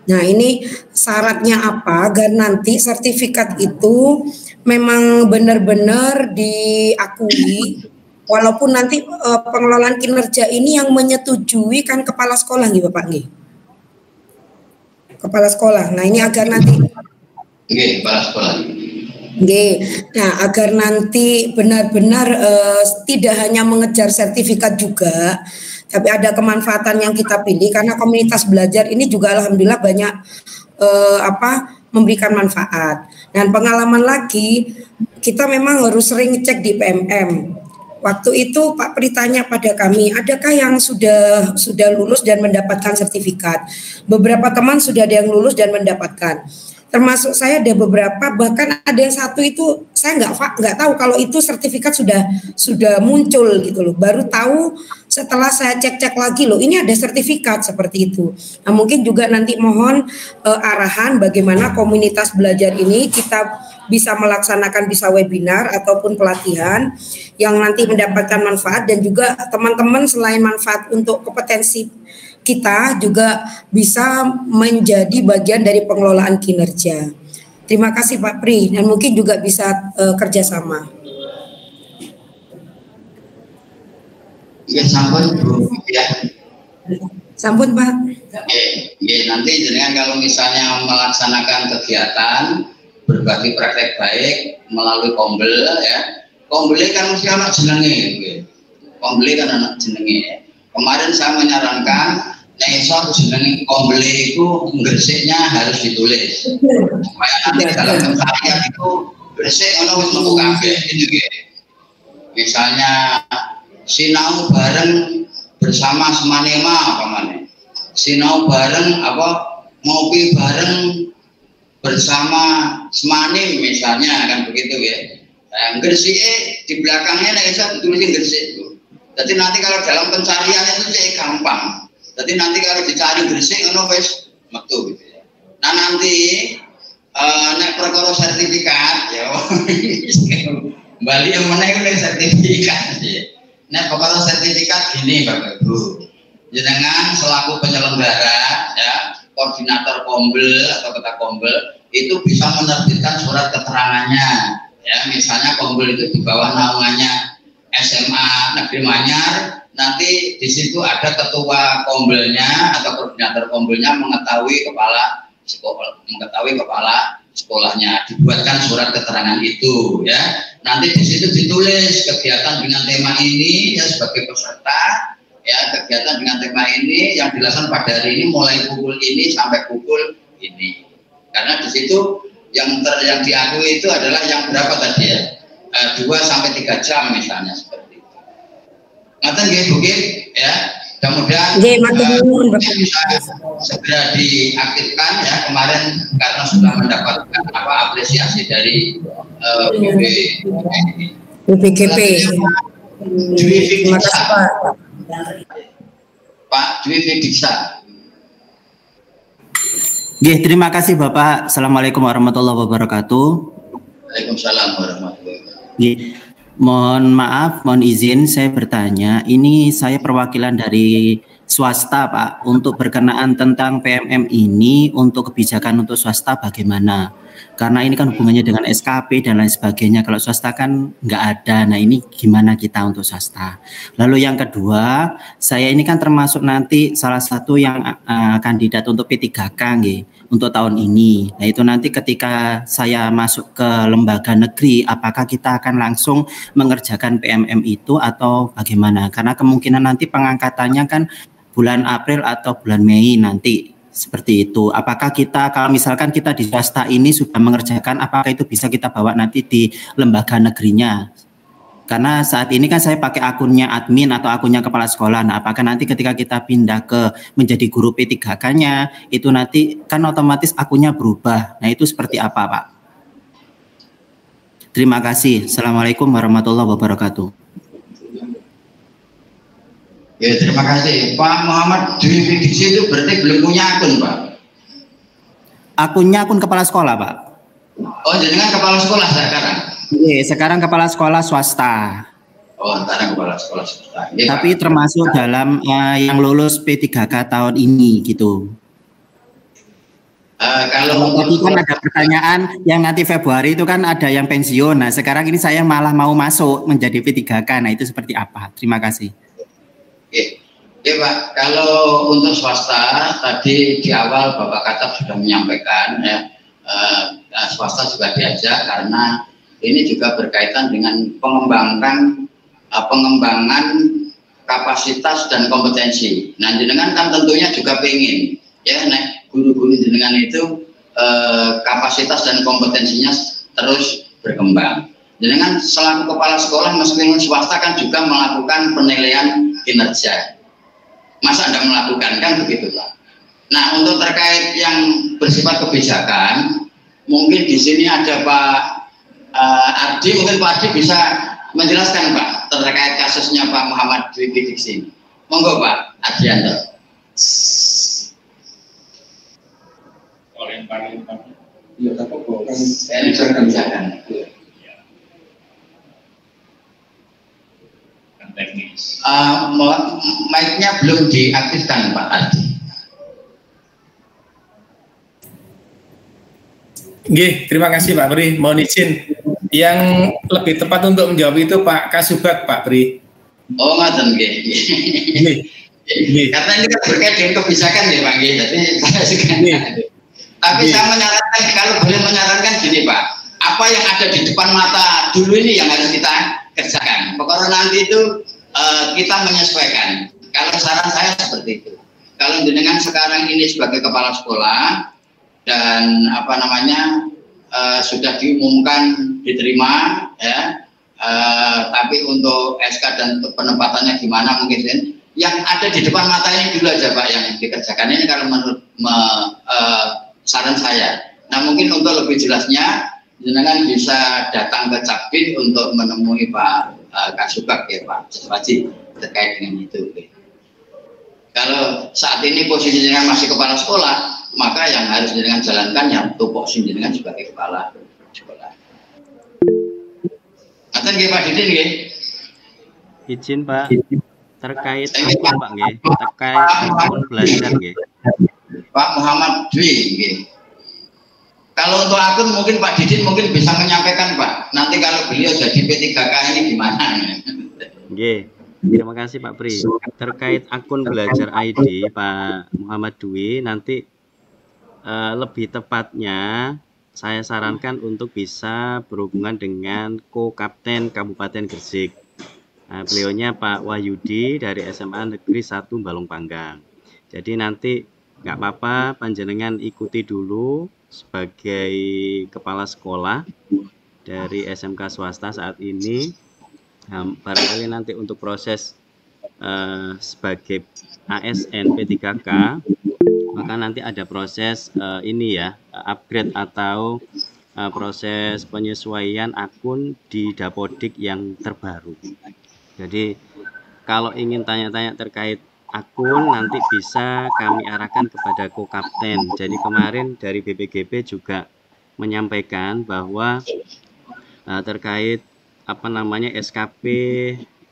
S12: Nah, ini syaratnya apa agar nanti sertifikat itu memang benar-benar diakui, walaupun nanti pengelolaan kinerja ini yang menyetujui kan kepala sekolah nih Bapak nggih. Kepala sekolah. Nah, ini agar nanti
S7: kepala sekolah.
S12: Nah, agar nanti benar-benar tidak hanya mengejar sertifikat juga, tapi ada kemanfaatan yang kita pilih karena komunitas belajar ini juga alhamdulillah banyak memberikan manfaat. Dan pengalaman lagi, kita memang harus sering ngecek di PMM. Waktu itu Pak Pri tanya pada kami, adakah yang sudah lulus dan mendapatkan sertifikat? Beberapa teman sudah ada yang lulus dan mendapatkan. Termasuk saya ada beberapa, bahkan ada yang satu itu saya nggak tahu kalau itu sertifikat sudah muncul gitu loh. Baru tahu setelah saya cek lagi loh, ini ada sertifikat seperti itu. Nah, mungkin juga nanti mohon arahan bagaimana komunitas belajar ini kita bisa melaksanakan bisa webinar ataupun pelatihan yang nanti mendapatkan manfaat, dan juga teman-teman selain manfaat untuk kompetensi kita juga bisa menjadi bagian dari pengelolaan kinerja. Terima kasih Pak Pri, dan mungkin juga bisa kerjasama.
S7: Ya, sampun Bu ya.
S12: Sampun Pak.
S7: Nanti jenengan kalau misalnya melaksanakan kegiatan berbagi praktek baik melalui Kombel ya. Kombel kan mesti anak jenenge. Kombel kan anak jenenge. Kemarin saya menyarankan esok jeneng Kombel itu gresiknya harus ditulis supaya nanti dalam pencarian itu gresik ono wis metu kabeh gitu. Misalnya sinau bareng bersama semanema apa maneh. Sinau bareng ngopi bareng bersama semanim misalnya kan begitu ya. Nah, gresik di belakangnya nek iso ditulisin gresik itu. Jadi nanti kalau dalam pencarian itu jadi gampang. Jadi nanti kalau dicari gresik ono wis metu gitu ya. Nah nanti nek perkara sertifikat ya Bali yang menaik sertifikat ya. Nek perkara sertifikat gini Bapak Ibu. Jenengan selaku penyelenggara ya, koordinator Kombel atau ketua Kombel itu bisa menerbitkan surat keterangannya ya. Misalnya Kombel itu di bawah naungannya SMA Negeri Manyar, nanti di situ ada ketua Kombelnya atau koordinator Kombelnya mengetahui kepala sekolahnya, dibuatkan surat keterangan itu ya. Nanti di situ ditulis kegiatan dengan tema ini ya sebagai peserta ya, kegiatan dengan tema ini yang dilaksanakan pada hari ini mulai pukul ini sampai pukul ini. Karena di situ yang diakui itu adalah yang berapa tadi ya? 2 sampai 3 jam misalnya seperti itu. Ngaten nggih Bu ya. Mudah-mudahan bisa segera diaktifkan ya, kemarin karena sudah mendapatkan apresiasi dari
S12: BPGP.
S7: Terima kasih Pak Dwi Fiksa.
S13: Terima kasih Bapak. Assalamualaikum warahmatullahi wabarakatuh.
S7: Waalaikumsalam warahmatullahi wabarakatuh.
S13: Mohon maaf, mohon izin saya bertanya. Ini saya perwakilan dari swasta Pak, untuk berkenaan tentang PMM ini untuk kebijakan untuk swasta bagaimana? Karena ini kan hubungannya dengan SKP dan lain sebagainya. Kalau swasta kan nggak ada. Nah ini gimana kita untuk swasta? Lalu yang kedua, saya ini kan termasuk nanti salah satu yang kandidat untuk P3K nggih, untuk tahun ini. Nah itu nanti ketika saya masuk ke lembaga negeri, apakah kita akan langsung mengerjakan PMM itu atau bagaimana? Karena kemungkinan nanti pengangkatannya kan bulan April atau bulan Mei nanti. Seperti itu. Apakah kita kalau misalkan kita di swasta ini sudah mengerjakan, apakah itu bisa kita bawa nanti di lembaga negerinya? Karena saat ini kan saya pakai akunnya admin atau akunnya kepala sekolah. Nah, apakah nanti ketika kita pindah ke menjadi guru P3K-nya, itu nanti kan otomatis akunnya berubah. Nah, itu seperti apa, Pak? Terima kasih. Assalamualaikum warahmatullahi wabarakatuh.
S7: Ya, terima kasih. Pak Muhammad Dwi Fidiksi itu berarti belum punya akun, Pak?
S13: Akunnya akun kepala sekolah, Pak.
S7: Oh, jenengan kepala sekolah sekarang?
S13: Iya, sekarang kepala sekolah swasta.
S7: Oh, sekarang kepala sekolah swasta. Ya,
S13: tapi Pak, termasuk dalam yang lulus P3K tahun ini, gitu. Kalau tadi kan ada pertanyaan yang nanti Februari itu kan ada yang pensiun. Nah, sekarang ini saya malah mau masuk menjadi P3K. Nah, itu seperti apa? Terima kasih.
S7: Oke Pak, kalau untuk swasta tadi di awal Bapak Katap sudah menyampaikan ya, swasta juga diajak karena ini juga berkaitan dengan pengembangan kapasitas dan kompetensi. Nah, jenengan kan tentunya juga pengen ya, guru-guru jenengan itu kapasitas dan kompetensinya terus berkembang. Jenengan selaku kepala sekolah meskipun swasta kan juga melakukan penilaian kinerja. Masa Anda melakukan, kan begitu Pak. Nah, untuk terkait yang bersifat kebijakan, mungkin di sini ada Pak Ardi, mungkin Pak Ardi bisa menjelaskan Pak terkait kasusnya Pak Muhammad Dwi Fidiksi. Monggo Pak Ardi Anda.
S14: Ya, tapi bukan
S7: kebijakan.
S2: Teknis.
S7: Mic-nya belum diaktifkan Pak Ardi.
S14: Nggih, terima kasih Pak Pri. Mohon izin, yang lebih tepat untuk menjawab itu Pak Kasubag, Pak Pri.
S7: Oh, ngaten nggih. Karena ini kan berkait dengan kebijakan ya Pak nggih. Jadi saya tapi saya menyarankan, kalau boleh menyarankan gini Pak, apa yang ada di depan mata dulu ini yang harus kita kerjakan. Pokoknya nanti itu kita menyesuaikan. Kalau saran saya seperti itu. Kalau jenengan sekarang ini sebagai kepala sekolah dan sudah diumumkan diterima ya, tapi untuk SK dan untuk penempatannya gimana mungkin yang ada di depan mata ini dulu aja Pak yang dikerjakan. Ini kalau menurut saran saya. Nah, mungkin untuk lebih jelasnya jenengan bisa datang ke Capbin untuk menemui Pak Kasubag ya Pak Jaswaji terkait dengan itu. Kalau saat ini posisi jenengan masih kepala sekolah, maka yang harus jenengan jalankan yang tupoksi jenengan sebagai kepala sekolah. Ngaten nggih Pak Didin nggih.
S8: Izin Pak, terkait akun Pak nggih, terkait akun belajar nggih.
S7: Pak Muhammad Dwi nggih. Kalau untuk akun mungkin Pak Didin mungkin bisa menyampaikan Pak. Nanti kalau beliau jadi P3K ini gimana?
S8: Oke, terima kasih Pak Pri. Terkait akun belajar ID Pak Muhammad Dwi, nanti lebih tepatnya saya sarankan untuk bisa berhubungan dengan Ko-Kapten Kabupaten Gresik. Nah, beliaunya Pak Wahyudi dari SMA Negeri 1 Balong Panggang. Jadi nanti nggak apa-apa panjenengan ikuti dulu sebagai kepala sekolah dari SMK swasta saat ini. Barangkali nanti untuk proses sebagai ASN P3K, maka nanti ada proses upgrade atau proses penyesuaian akun di Dapodik yang terbaru. Jadi kalau ingin tanya-tanya terkait akun nanti bisa kami arahkan kepada Ko-Kapten. Jadi kemarin dari BPGB juga menyampaikan bahwa terkait SKP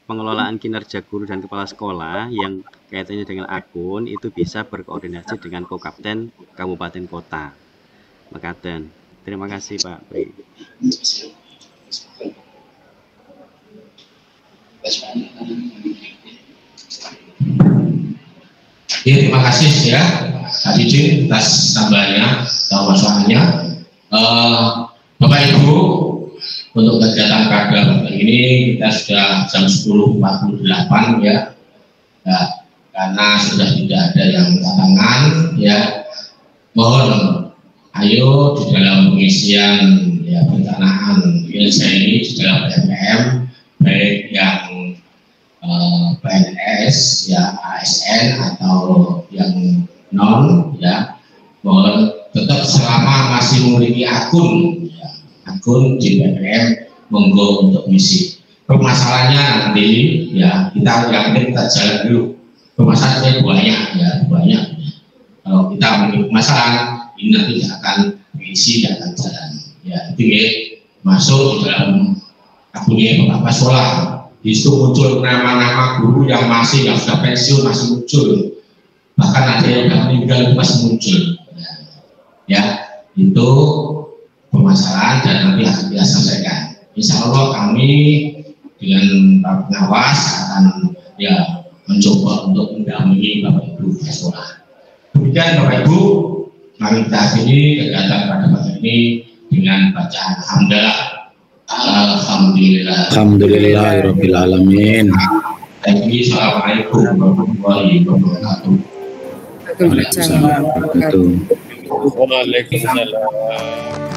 S8: pengelolaan kinerja guru dan kepala sekolah yang kaitannya dengan akun itu bisa berkoordinasi dengan Kokapten Kabupaten Kota. Mekaten. Terima kasih Pak Pri.
S2: Ya, terima kasih ya Pak Didin atas tambahannya atau masukannya. Bapak Ibu, untuk kegiatan pada ini kita sudah jam 10.48 ya. Nah, karena sudah tidak ada yang tangan ya, mohon ayo di dalam pengisian ya perencanaan kinerja ini di dalam PMM baik yang PNS ya, ASN atau yang non ya, mohon tetap selama masih memiliki akun ya, akun di PMM monggo untuk misi. Permasalahannya nanti ya kita jalan dulu. Permasalahannya banyak. Kalau kita memiliki masalah ini nanti akan mengisi dan akan jalan. Ya, itu masuk di dalam akunnya Bapak Sekolah. Di situ muncul nama-nama guru yang sudah pensiun masih muncul, bahkan ada yang sudah meninggal masih muncul. Ya, itu permasalahan dan nanti akan kita selesaikan. Insya Allah kami dengan para pengawas akan ya mencoba untuk mendampingi Bapak Ibu sekolah. Demikian Bapak Ibu, kami kita akhiri kegiatan pada pagi ini dengan bacaan hamdalah. Alhamdulillah.
S10: Alhamdulillahirabbil alamin.
S2: Assalamualaikum warahmatullahi wabarakatuh.
S10: Waalaikumsalam warahmatullahi wabarakatuh.
S14: Waalaikumsalam.